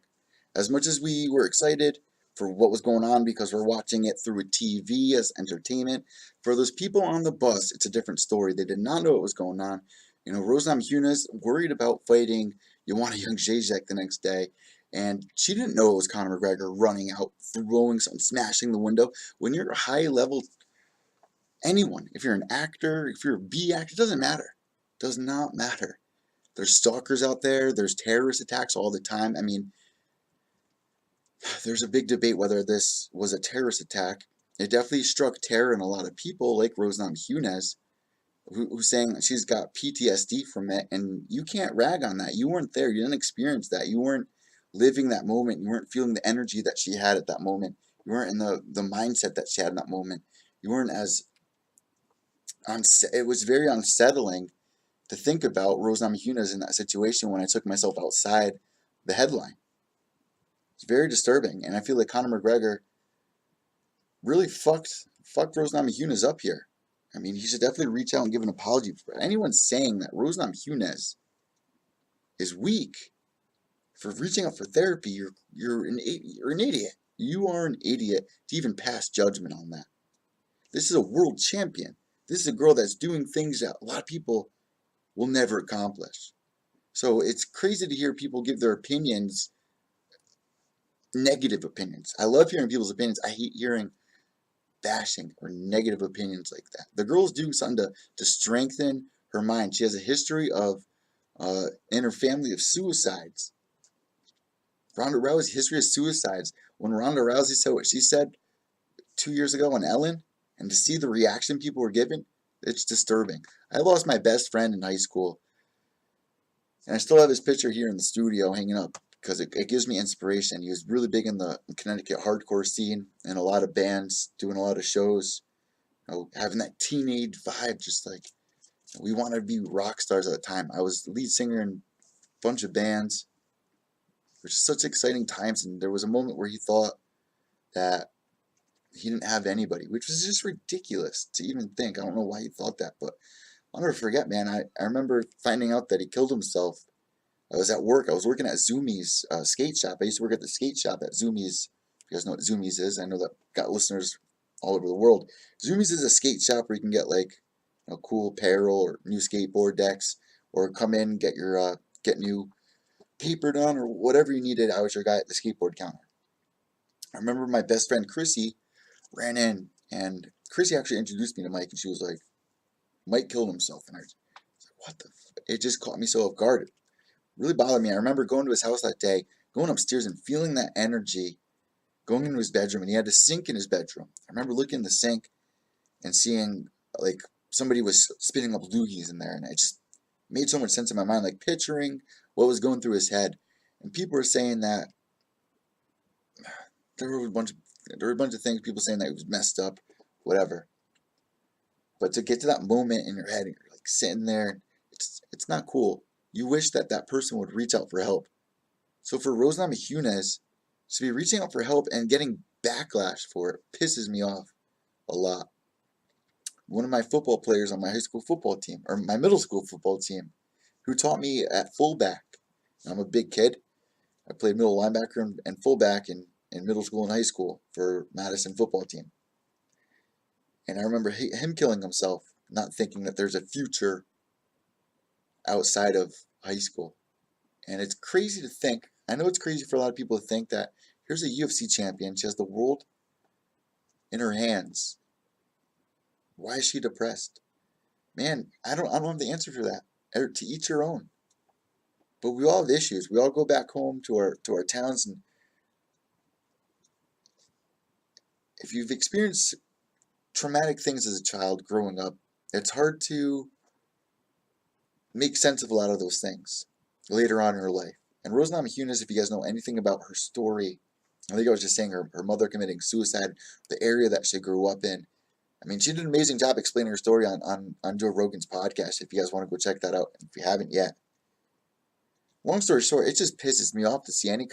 As much as we were excited for what was going on because we're watching it through a TV as entertainment, for those people on the bus, it's a different story. They did not know what was going on. Rose Namajunas worried about fighting Joanna Jędrzejczyk the next day, and she didn't know it was Conor McGregor running out, throwing something, smashing the window. When you're a high-level anyone, if you're an actor, if you're a B actor, it doesn't matter. It does not matter. There's stalkers out there. There's terrorist attacks all the time. I mean, there's a big debate whether this was a terrorist attack. It definitely struck terror in a lot of people, like Rose Namajunas, who's saying she's got PTSD from it, and you can't rag on that. You weren't there. You didn't experience that. You weren't living that moment. You weren't feeling the energy that she had at that moment. You weren't in the mindset that she had in that moment. You weren't as it was very unsettling to think about Rose Namajunas in that situation when I took myself outside the headline. It's very disturbing, and I feel like Conor McGregor really fucked Rose Namajunas up here. I mean, he should definitely reach out and give an apology for it. Anyone saying that Rose Namajunas is weak for reaching out for therapy, you're an idiot. You are an idiot to even pass judgment on that. This is a world champion. This is a girl that's doing things that a lot of people will never accomplish. So it's crazy to hear people give their opinions, negative opinions. I love hearing people's opinions. I hate hearing bashing or negative opinions like that. The girl's doing something to strengthen her mind. She has a history of in her family of suicides. Ronda Rousey's history of suicides. When Ronda Rousey said what she said 2 years ago on Ellen, and to see the reaction people were giving, it's disturbing. I lost my best friend in high school, and I still have his picture here in the studio hanging up because it gives me inspiration. He was really big in the Connecticut hardcore scene and a lot of bands, doing a lot of shows, having that teenage vibe, just like we wanted to be rock stars at the time. I was the lead singer in a bunch of bands, which is such exciting times, and there was a moment where he thought that he didn't have anybody, which was just ridiculous to even think. I don't know why he thought that, but I'll never forget, man. I remember finding out that he killed himself. I was at work. I was working at Zoomies skate shop. I used to work at the skate shop at Zoomies. You guys know what Zoomies is. I know that got listeners all over the world. Zoomies is a skate shop where you can get like cool apparel or new skateboard decks, or come in get your get new paper done or whatever you needed. I was your guy at the skateboard counter. I remember my best friend Chrissy ran in, and Chrissy actually introduced me to Mike, and she was like, Mike killed himself. And I was like, what the it just caught me so off guard. It really bothered me. I remember going to his house that day, going upstairs and feeling that energy, going into his bedroom, and he had a sink in his bedroom. I remember looking in the sink and seeing like somebody was spitting up loogies in there, and it just made so much sense in my mind, like picturing what was going through his head. And people were saying that there were a bunch of things, people saying that he was messed up, whatever. But to get to that moment in your head, and you're like sitting there, it's not cool. You wish that that person would reach out for help. So for Rose Namajunas to be reaching out for help and getting backlash for it pisses me off a lot. One of my football players on my high school football team, or my middle school football team, who taught me at fullback. I'm a big kid. I played middle linebacker and fullback in middle school and high school for Madison football team. And I remember him killing himself, not thinking that there's a future outside of high school. And it's crazy to think, I know it's crazy for a lot of people to think that here's a UFC champion, she has the world in her hands. Why is she depressed? Man, I don't have the answer for that. To each your own. But we all have issues. We all go back home to our towns, and if you've experienced traumatic things as a child growing up, it's hard to make sense of a lot of those things later on in her life. And Rose Namajunas, if you guys know anything about her story, I think I was just saying her mother committing suicide, the area that she grew up in. I mean, she did an amazing job explaining her story on Joe Rogan's podcast, if you guys want to go check that out, if you haven't yet. Long story short, it just pisses me off to see any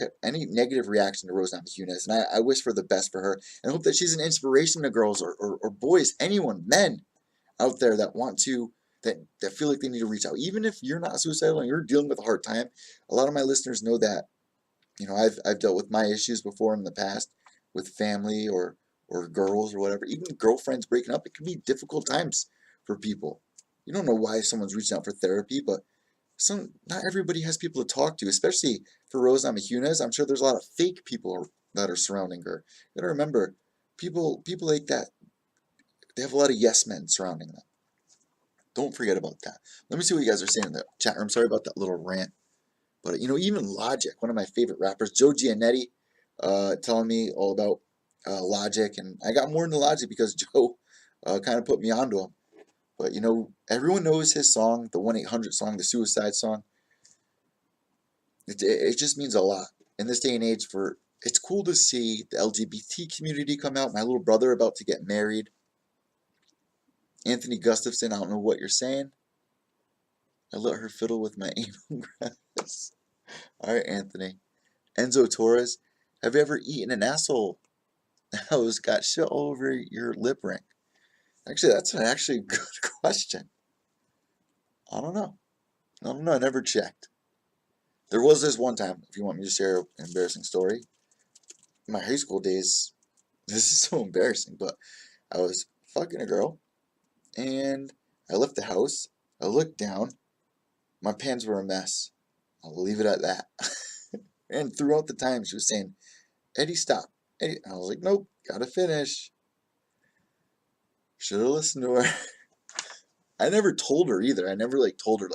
negative reaction to Rose Namajunas, and I wish for the best for her, and hope that she's an inspiration to girls or boys, anyone, men out there that want to, that feel like they need to reach out. Even if you're not suicidal and you're dealing with a hard time, a lot of my listeners know that, I've dealt with my issues before in the past with family or girls or whatever, even girlfriends breaking up. It can be difficult times for people. You don't know why someone's reaching out for therapy, but not everybody has people to talk to, especially for Rose Namajunas. I'm sure there's a lot of fake people that are surrounding her. You gotta remember, people like that, they have a lot of yes men surrounding them. Don't forget about that. Let me see what you guys are saying in the chat room. Sorry about that little rant. But, even Logic, one of my favorite rappers, Joe Giannetti, telling me all about Logic. And I got more into Logic because Joe kind of put me onto him. But, everyone knows his song, the 1-800 song, the suicide song. It just means a lot. in this day and age, it's cool to see the LGBT community come out. My little brother about to get married. Anthony Gustafson, I don't know what you're saying. I let her fiddle with my anal grass. Alright, Anthony. Enzo Torres, have you ever eaten an asshole that was got shit all over your lip ring? Actually, that's actually a good question. I don't know. I never checked. There was this one time, if you want me to share an embarrassing story. In my high school days, this is so embarrassing, but I was fucking a girl, and I left the house. I looked down. My pants were a mess. I'll leave it at that. And throughout the time, she was saying, Eddie, stop. Eddie. I was like, nope, gotta finish. Should have listened to her. I never told her either. I never told her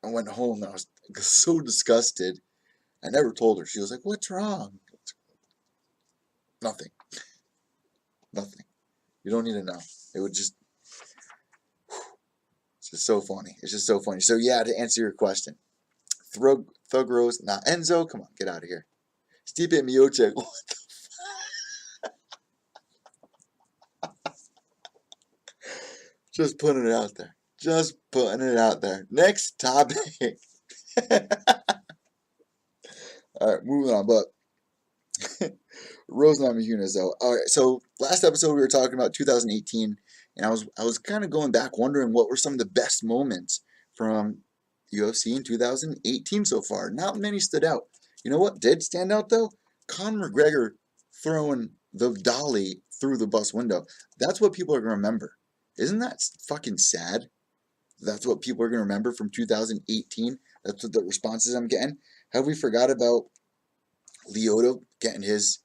I went home and I was so disgusted. I never told her. She was like, what's wrong? Nothing. Nothing. You don't need to know. It would just, it's just so funny. It's just so funny. So yeah, to answer your question, Thug Rose, nah, Enzo, come on, get out of here. Stipe Miocic, what the just putting it out there. Just putting it out there. Next topic. Alright, moving on, but Rose Namajunas though. Alright, so last episode we were talking about 2018, and I was kind of going back wondering what were some of the best moments from UFC in 2018 so far. Not many stood out. You know what did stand out though? Conor McGregor throwing the dolly through the bus window. That's what people are going to remember. Isn't that fucking sad? That's what people are going to remember from 2018. That's what the responses I'm getting. Have we forgot about Lyoto getting his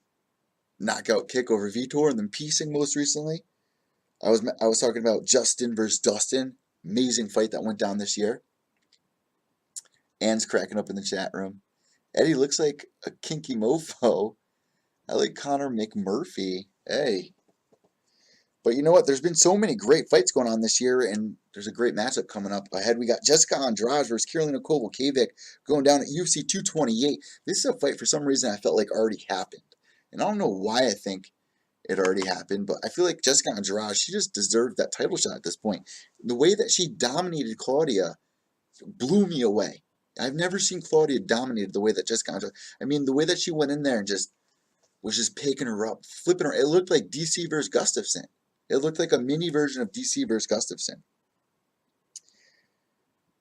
knockout kick over Vitor and then piecing most recently? I was talking about Justin versus Dustin. Amazing fight that went down this year. Ann's cracking up in the chat room. Eddie looks like a kinky mofo. I like Conor McMurphy. Hey. But you know what? There's been so many great fights going on this year, and there's a great matchup coming up ahead. We got Jessica Andrade versus Karolina Kowalkiewicz going down at UFC 228. This is a fight for some reason I felt like already happened. And I don't know why I think it already happened, but I feel like Jessica Andrade, she just deserved that title shot at this point. The way that she dominated Claudia blew me away. I've never seen Claudia dominated the way that Jessica Andrade. I mean, the way that she went in there and just was just picking her up, flipping her. It looked like DC versus Gustafson. It looked like a mini version of DC versus Gustafson.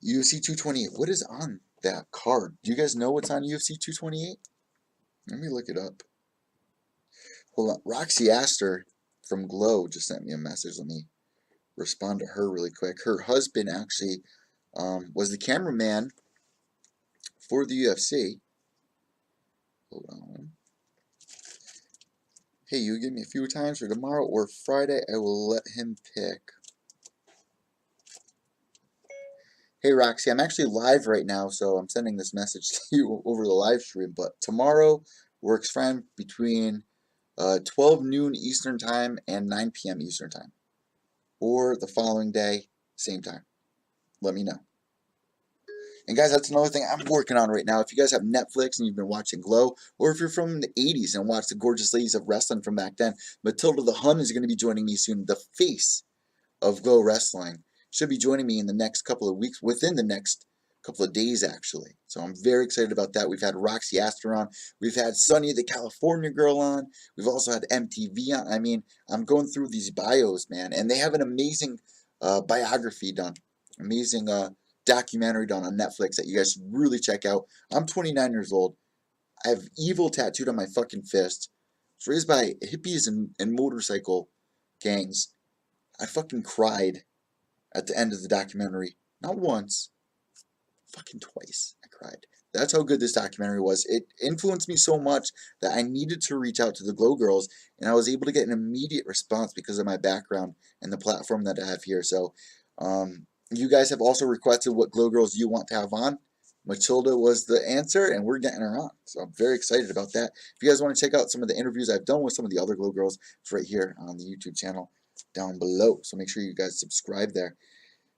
UFC 228. What is on that card? Do you guys know what's on UFC 228? Let me look it up. Hold on. Roxy Astor from Glow just sent me a message. Let me respond to her really quick. Her husband actually was the cameraman for the UFC. Hold on. Hey, you give me a few times for tomorrow or Friday. I will let him pick. Hey, Roxy, I'm actually live right now, so I'm sending this message to you over the live stream. But tomorrow works fine between 12 noon Eastern Time and 9 p.m. Eastern Time. Or the following day, same time. Let me know. And guys, that's another thing I'm working on right now. If you guys have Netflix and you've been watching Glow, or if you're from the 80s and watched the gorgeous ladies of wrestling from back then, Matilda the Hun is going to be joining me soon. The face of Glow Wrestling should be joining me in the next couple of weeks, within the next couple of days, actually. So I'm very excited about that. We've had Roxy Astor on. We've had Sunny, the California girl, on. We've also had MTV on. I mean, I'm going through these bios, man, and they have an amazing biography done. Amazing documentary done on Netflix that you guys should really check out. I'm 29 years old. I have evil tattooed on my fucking fist. I was raised by hippies and motorcycle gangs. I fucking cried at the end of the documentary. Not once, fucking twice. I cried. That's how good this documentary was. It influenced me so much that I needed to reach out to the Glow Girls, and I was able to get an immediate response because of my background and the platform that I have here. So, you guys have also requested what Glow Girls you want to have on. Matilda was the answer, and we're getting her on. So I'm very excited about that. If you guys want to check out some of the interviews I've done with some of the other Glow Girls, it's right here on the YouTube channel down below. So make sure you guys subscribe there.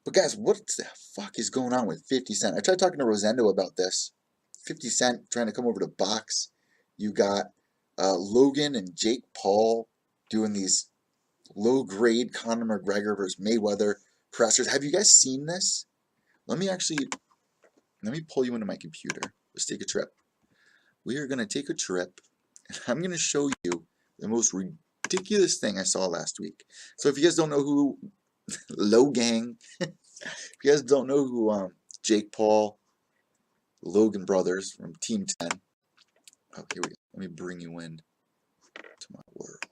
But guys, what the fuck is going on with 50 Cent? I tried talking to Rosendo about this. 50 Cent trying to come over to box. You got Logan and Jake Paul doing these low-grade Conor McGregor versus Mayweather pressers. Have you guys seen this? Let me pull you into my computer. Let's take a trip. We are going to take a trip, and I'm going to show you the most ridiculous thing I saw last week. So if you guys don't know who Logang, if you guys don't know who Jake Paul, Logan brothers from Team 10. Oh, here we go. Let me bring you in to my world.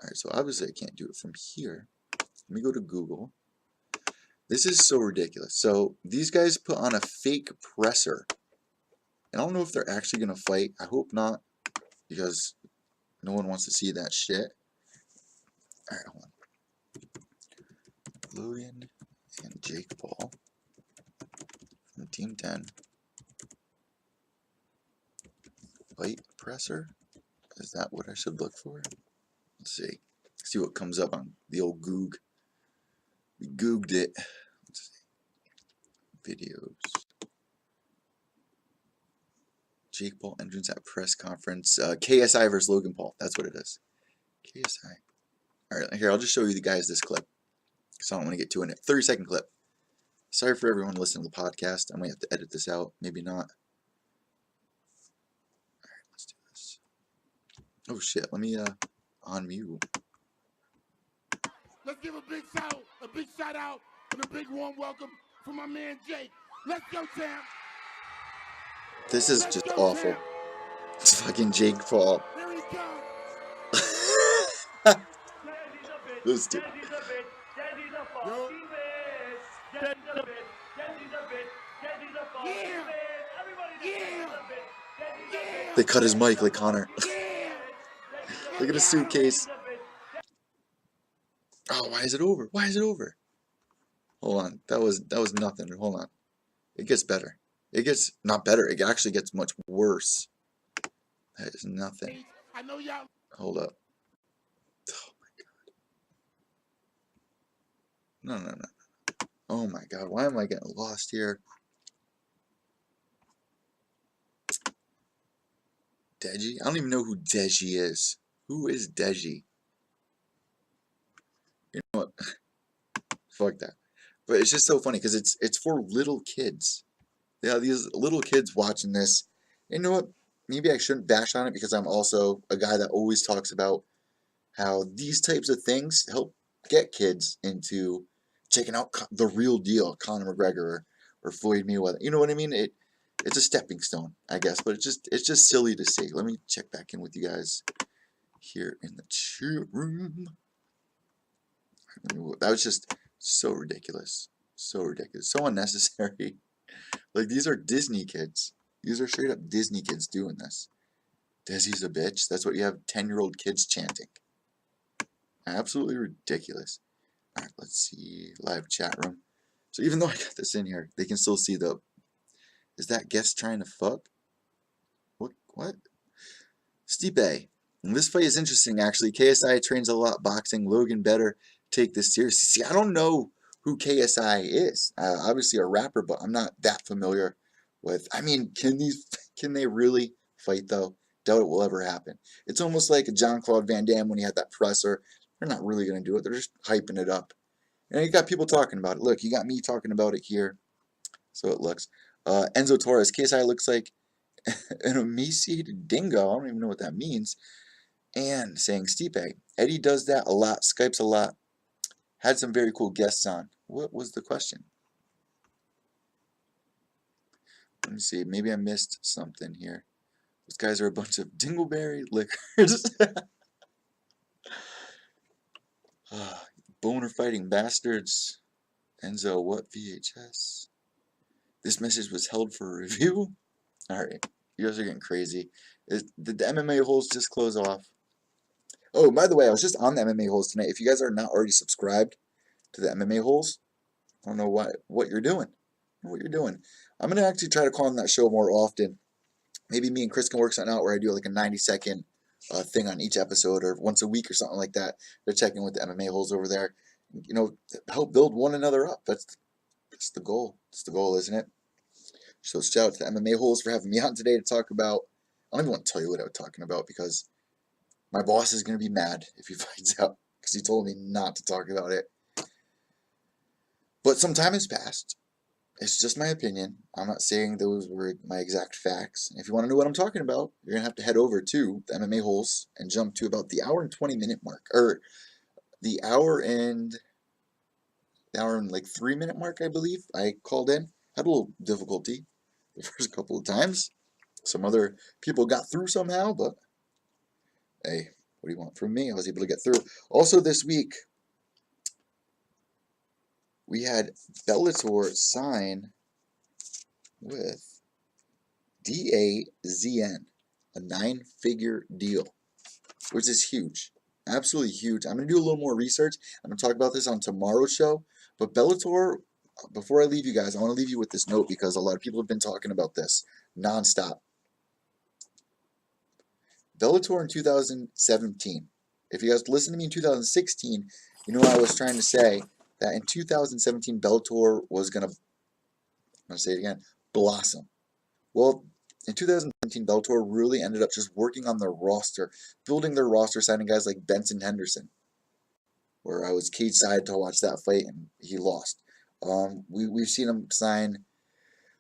Alright, so obviously I can't do it from here. Let me go to Google. This is so ridiculous. So these guys put on a fake presser. And I don't know if they're actually going to fight. I hope not, because no one wants to see that shit. Alright, hold on. Logan and Jake Paul from Team 10. Fight presser? Is that what I should look for? Let's see. See what comes up on the old Goog. We Googed it. Let's see. Videos. Jake Paul entrance at press conference. KSI versus Logan Paul. That's what it is. KSI. Alright, here, I'll just show you the guys this clip, because I don't want to get too in it. 30-second clip. Sorry for everyone listening to the podcast. I might have to edit this out. Maybe not. Alright, let's do this. Oh shit, let me unmute. Let's give a big shout out, and a big warm welcome for my man Jake. Let's go, champ. This is just awful. It's fucking Jake Paul. Here he comes. Those two. They cut his mic like Connor. Look at his suitcase. Oh, why is it over? Why is it over? Hold on. That was nothing. Hold on. It gets better. It gets not better. It actually gets much worse. That is nothing. Hold up. Oh my god. No. Oh my god. Why am I getting lost here? Deji? I don't even know who Deji is. Who is Deji? You know what? Fuck that. But it's just so funny because it's for little kids. Yeah, these little kids watching this. You know what? Maybe I shouldn't bash on it because I'm also a guy that always talks about how these types of things help get kids into checking out the real deal, Conor McGregor or Floyd Mayweather. You know what I mean? It's a stepping stone, I guess, but it's just silly to say. Let me check back in with you guys here in the chat room. That was just so ridiculous. So ridiculous. So unnecessary. Like, these are Disney kids. These are straight up Disney kids doing this. Desi's a bitch. That's what you have 10-year-old kids chanting. Absolutely ridiculous. Alright, let's see. Live chat room. So even though I got this in here, they can still see the... Is that guest trying to fuck? What? Stipe. And this fight is interesting, actually. KSI trains a lot boxing. Logan better take this seriously. See, I don't know who KSI is. Obviously a rapper, but I'm not that familiar with... I mean, can they really fight, though? Doubt it will ever happen. It's almost like a Jean-Claude Van Damme when he had that presser. They're not really going to do it. They're just hyping it up. And you got people talking about it. Look, you got me talking about it here. So it looks. Enzo Torres. KSI looks like an emaciated dingo. I don't even know what that means. And saying Stipe. Eddie does that a lot. Skypes a lot. Had some very cool guests on. What was the question? Let me see. Maybe I missed something here. Those guys are a bunch of dingleberry lickers. Boner fighting bastards. Enzo, what VHS? This message was held for review. Alright. You guys are getting crazy. Did the MMA holes just close off? Oh, by the way, I was just on the MMA holes tonight. If you guys are not already subscribed to the MMA holes, I don't know what you're doing. I'm going to actually try to call on that show more often. Maybe me and Chris can work something out where I do like a 90-second thing on each episode, or once a week or something like that. They're checking with the MMA holes over there. You know, help build one another up. That's the goal. It's the goal, isn't it? So shout out to MMA Holes for having me on today to talk about. I don't even want to tell you what I was talking about because my boss is going to be mad if he finds out because he told me not to talk about it. But some time has passed. It's just my opinion. I'm not saying those were my exact facts. If you want to know what I'm talking about, you're going to have to head over to the MMA Holes and jump to about the hour and 20 minute mark. Or the hour and like 3 minute mark, I believe. I called in. Had a little difficulty the first couple of times. Some other people got through somehow, but hey, what do you want from me? I was able to get through. Also this week, we had Bellator sign with DAZN, a 9-figure deal, which is huge. Absolutely huge. I'm going to do a little more research. I'm going to talk about this on tomorrow's show. But Bellator, before I leave you guys, I want to leave you with this note because a lot of people have been talking about this nonstop. Bellator in 2017. If you guys listened to me in 2016, you know I was trying to say that in 2017 Bellator was going to, I'm going to say it again, blossom. Well, in 2017, Bellator really ended up just working on their roster, building their roster, signing guys like Benson Henderson, where I was cage side to watch that fight and he lost. We've seen him sign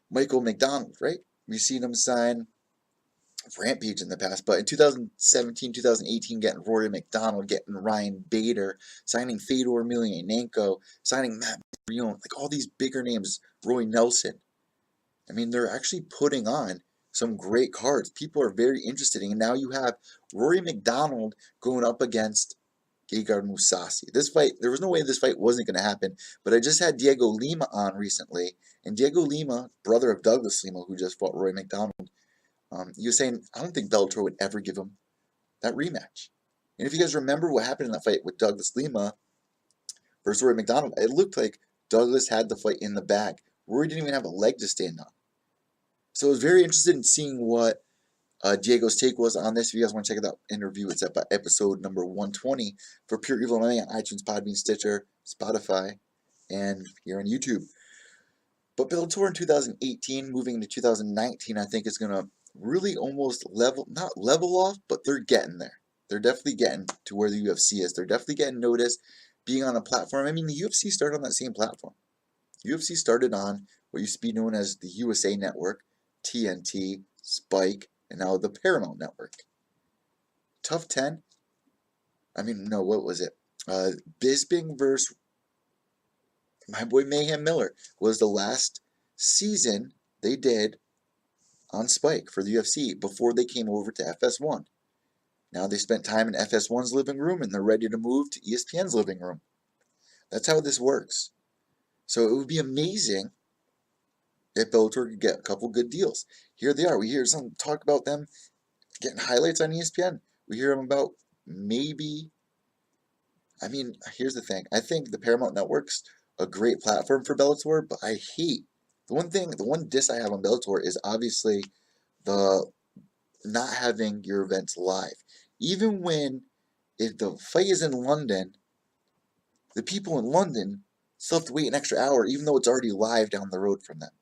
Michael McDonald, right? We've seen him sign Rampage in the past, but in 2017, 2018, getting Rory McDonald, getting Ryan Bader, signing Fedor Emelianenko, signing Matt Brion, like all these bigger names, Roy Nelson. I mean, they're actually putting on some great cards. People are very interested in. And now you have Rory McDonald going up against Gegard Mousasi. This fight, there was no way this fight wasn't going to happen, but I just had Diego Lima on recently, and Diego Lima, brother of Douglas Lima, who just fought Rory McDonald, he was saying, I don't think Bellator would ever give him that rematch. And if you guys remember what happened in that fight with Douglas Lima versus Rory McDonald, it looked like Douglas had the fight in the bag. Rory didn't even have a leg to stand on. So I was very interested in seeing what Diego's take was on this. If you guys want to check out that interview, it's at episode number 120 for Pure Evil MMA on iTunes, Podbean, Stitcher, Spotify, and here on YouTube. But Bellator in 2018, moving into 2019, I think is going to really almost not level off, but they're getting there. They're definitely getting to where the UFC is. They're definitely getting noticed, being on a platform. I mean, the UFC started on that same platform. UFC started on what used to be known as the USA Network, TNT, Spike, and now the Paramount Network. TUF 10, I mean, no, what was it? Bisping versus my boy Mayhem Miller was the last season they did on Spike for the UFC before they came over to FS1. Now they spent time in FS1's living room and they're ready to move to ESPN's living room. That's how this works. So it would be amazing if Bellator could get a couple good deals. Here they are. We hear some talk about them getting highlights on ESPN. We hear them about maybe. I mean, here's the thing. I think the Paramount Network's a great platform for Bellator, but I hate the one diss I have on Bellator is obviously the not having your events live. Even when if the fight is in London, the people in London still have to wait an extra hour, even though it's already live down the road from them.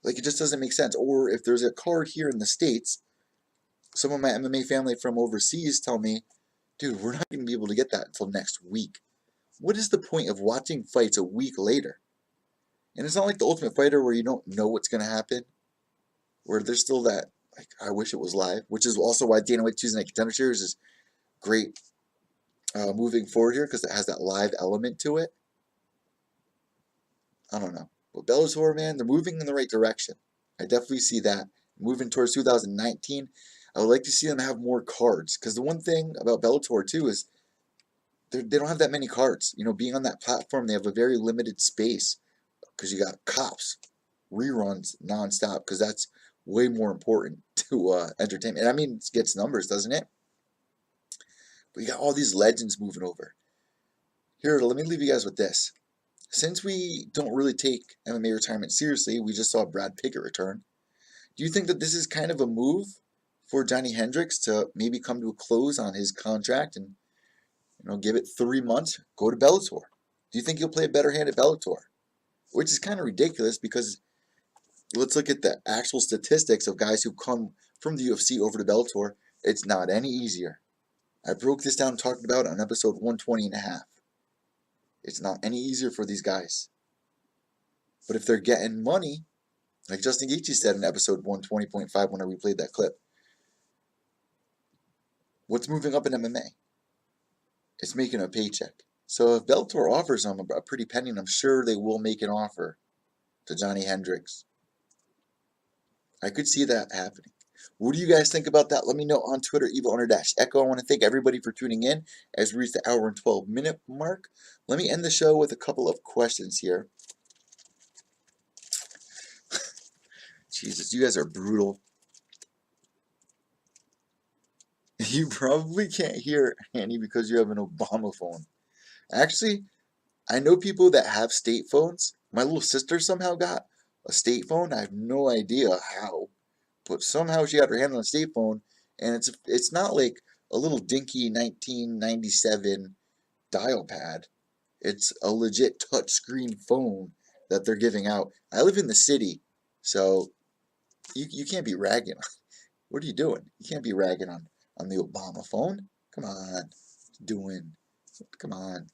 Like, it just doesn't make sense. Or if there's a card here in the States, some of my MMA family from overseas tell me, dude, we're not going to be able to get that until next week. What is the point of watching fights a week later? And it's not like the Ultimate Fighter where you don't know what's going to happen, where there's still that, like, I wish it was live, which is also why Dana White Tuesday Night Contender Series is great moving forward here because it has that live element to it. I don't know. But Bellator, man, they're moving in the right direction. I definitely see that. Moving towards 2019, I would like to see them have more cards. Because the one thing about Bellator, too, is they don't have that many cards. You know, being on that platform, they have a very limited space. Because you got cops, reruns nonstop. Because that's way more important to entertainment. And I mean, it gets numbers, doesn't it? But you got all these legends moving over. Here, let me leave you guys with this. Since we don't really take MMA retirement seriously, we just saw Brad Pickett return. Do you think that this is kind of a move for Johnny Hendricks to maybe come to a close on his contract and, you know, give it 3 months, go to Bellator? Do you think he'll play a better hand at Bellator? Which is kind of ridiculous because let's look at the actual statistics of guys who come from the UFC over to Bellator. It's not any easier. I broke this down, talked about it on episode 120.5. It's not any easier for these guys. But if they're getting money, like Justin Gaethje said in episode 120.5 when I replayed that clip, what's moving up in MMA? It's making a paycheck. So if Bellator offers them a pretty penny, I'm sure they will make an offer to Johnny Hendricks. I could see that happening. What do you guys think about that? Let me know on Twitter, Evil_Echo. I want to thank everybody for tuning in as we reach the hour and 12-minute mark. Let me end the show with a couple of questions here. Jesus, you guys are brutal. You probably can't hear Annie because you have an Obama phone. Actually, I know people that have state phones. My little sister somehow got a state phone. I have no idea how, but somehow she got her hand on a state phone, and it's not like a little dinky 1997 dial pad. It's a legit touchscreen phone that they're giving out. I live in the city, so you can't be ragging. What are you doing? You can't be ragging on the Obama phone. Come on, come on.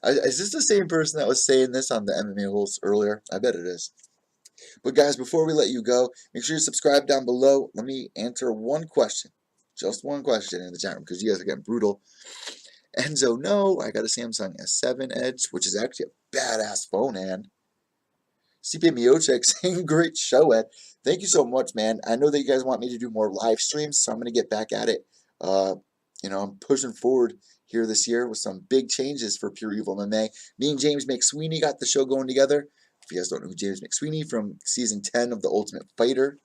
Is this the same person that was saying this on the MMA host earlier? I bet it is. But guys, before we let you go, make sure you subscribe down below. Let me answer one question. Just one question in the chat room because you guys are getting brutal. Enzo, no, I got a Samsung S7 Edge, which is actually a badass phone, and CP Miochek saying great show, Ed. Thank you so much, man. I know that you guys want me to do more live streams, so I'm going to get back at it. I'm pushing forward here this year with some big changes for Pure Evil MMA. Me and James McSweeney got the show going together. If you guys don't know who James McSweeney from season 10 of The Ultimate Fighter,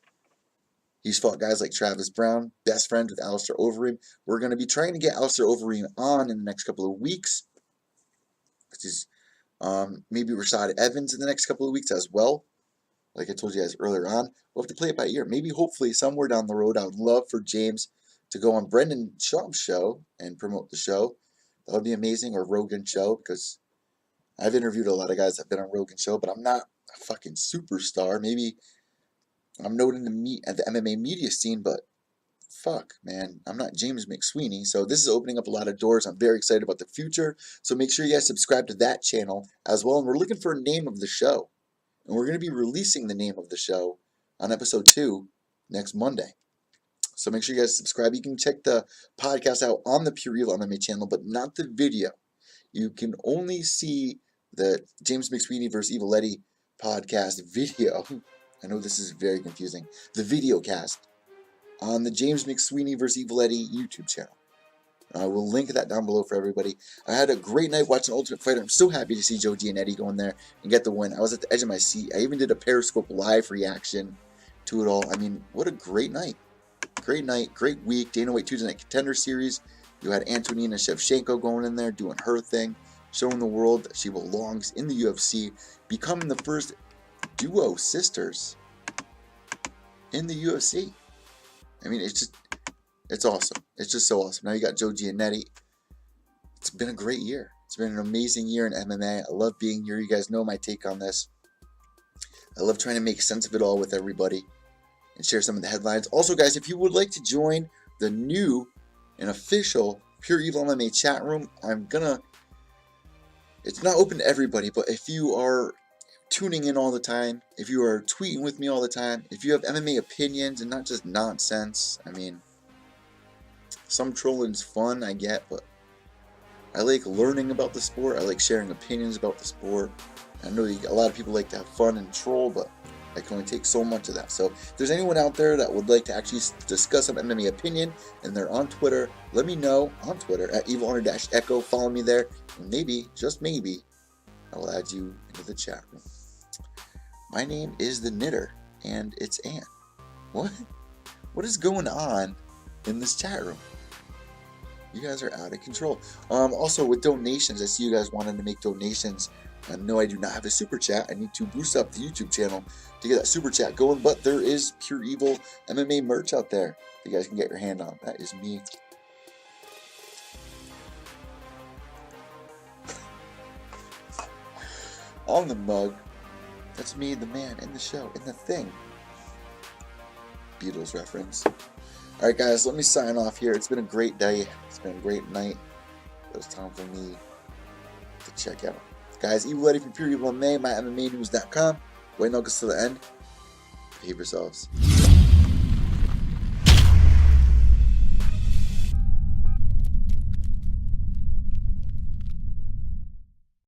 he's fought guys like Travis Brown, best friend with Alistair Overeem. We're going to be trying to get Alistair Overeem on in the next couple of weeks. Maybe Rashad Evans in the next couple of weeks as well. Like I told you guys earlier on, we'll have to play it by ear. Maybe, hopefully, somewhere down the road, I would love for James to go on Brendan Schaub's show and promote the show. That would be amazing. Or Rogan's show, because I've interviewed a lot of guys that have been on Rogan's show, but I'm not a fucking superstar. Maybe I'm known in the MMA media scene, but fuck, man, I'm not James McSweeney. So this is opening up a lot of doors. I'm very excited about the future. So make sure you guys subscribe to that channel as well. And we're looking for a name of the show. And we're going to be releasing the name of the show on episode 2 next Monday. So make sure you guys subscribe. You can check the podcast out on the Pure Evil MMA channel, but not the video. You can only see the James McSweeney vs. Evil Eddie podcast video. I know this is very confusing. The video cast on the James McSweeney vs. Evil Eddie YouTube channel. I will link that down below for everybody. I had a great night watching Ultimate Fighter. I'm so happy to see Joe G and Eddie go in there and get the win. I was at the edge of my seat. I even did a Periscope live reaction to it all. I mean, what a great night. Great night, great week. Dana White Tuesday Night Contender Series. You had Antonina Shevchenko going in there, doing her thing, showing the world that she belongs in the UFC, becoming the first duo sisters in the UFC. I mean, it's awesome. It's just so awesome. Now you got Joe Giannetti. It's been a great year. It's been an amazing year in MMA. I love being here. You guys know my take on this. I love trying to make sense of it all with everybody and share some of the headlines. Also, guys, if you would like to join the new and official Pure Evil MMA chat room, it's not open to everybody, but if you are tuning in all the time, if you are tweeting with me all the time, if you have MMA opinions and not just nonsense, I mean, some trolling's fun, I get, but I like learning about the sport. I like sharing opinions about the sport. I know a lot of people like to have fun and troll, but I can only take so much of that. So if there's anyone out there that would like to actually discuss an MMA opinion and they're on Twitter, let me know on Twitter at Evil_Echo. Follow me there, and maybe, just maybe, I will add you into the chat room. My name is The Knitter, and it's Ann. What? What is going on in this chat room? You guys are out of control. Also, with donations, I see you guys wanted to make donations. No, I do not have a super chat. I need to boost up the YouTube channel to get that super chat going. But there is Pure Evil MMA merch out there that you guys can get your hand on. That is me. On the mug. That's me, the man, in the show, in the thing. Beatles reference. Alright guys, let me sign off here. It's been a great day. It's been a great night. It was time for me to check out. Guys, Evil Eddie from Pure Evil MMA, mymmanews.com. Wait, no, to the end. Behave yourselves.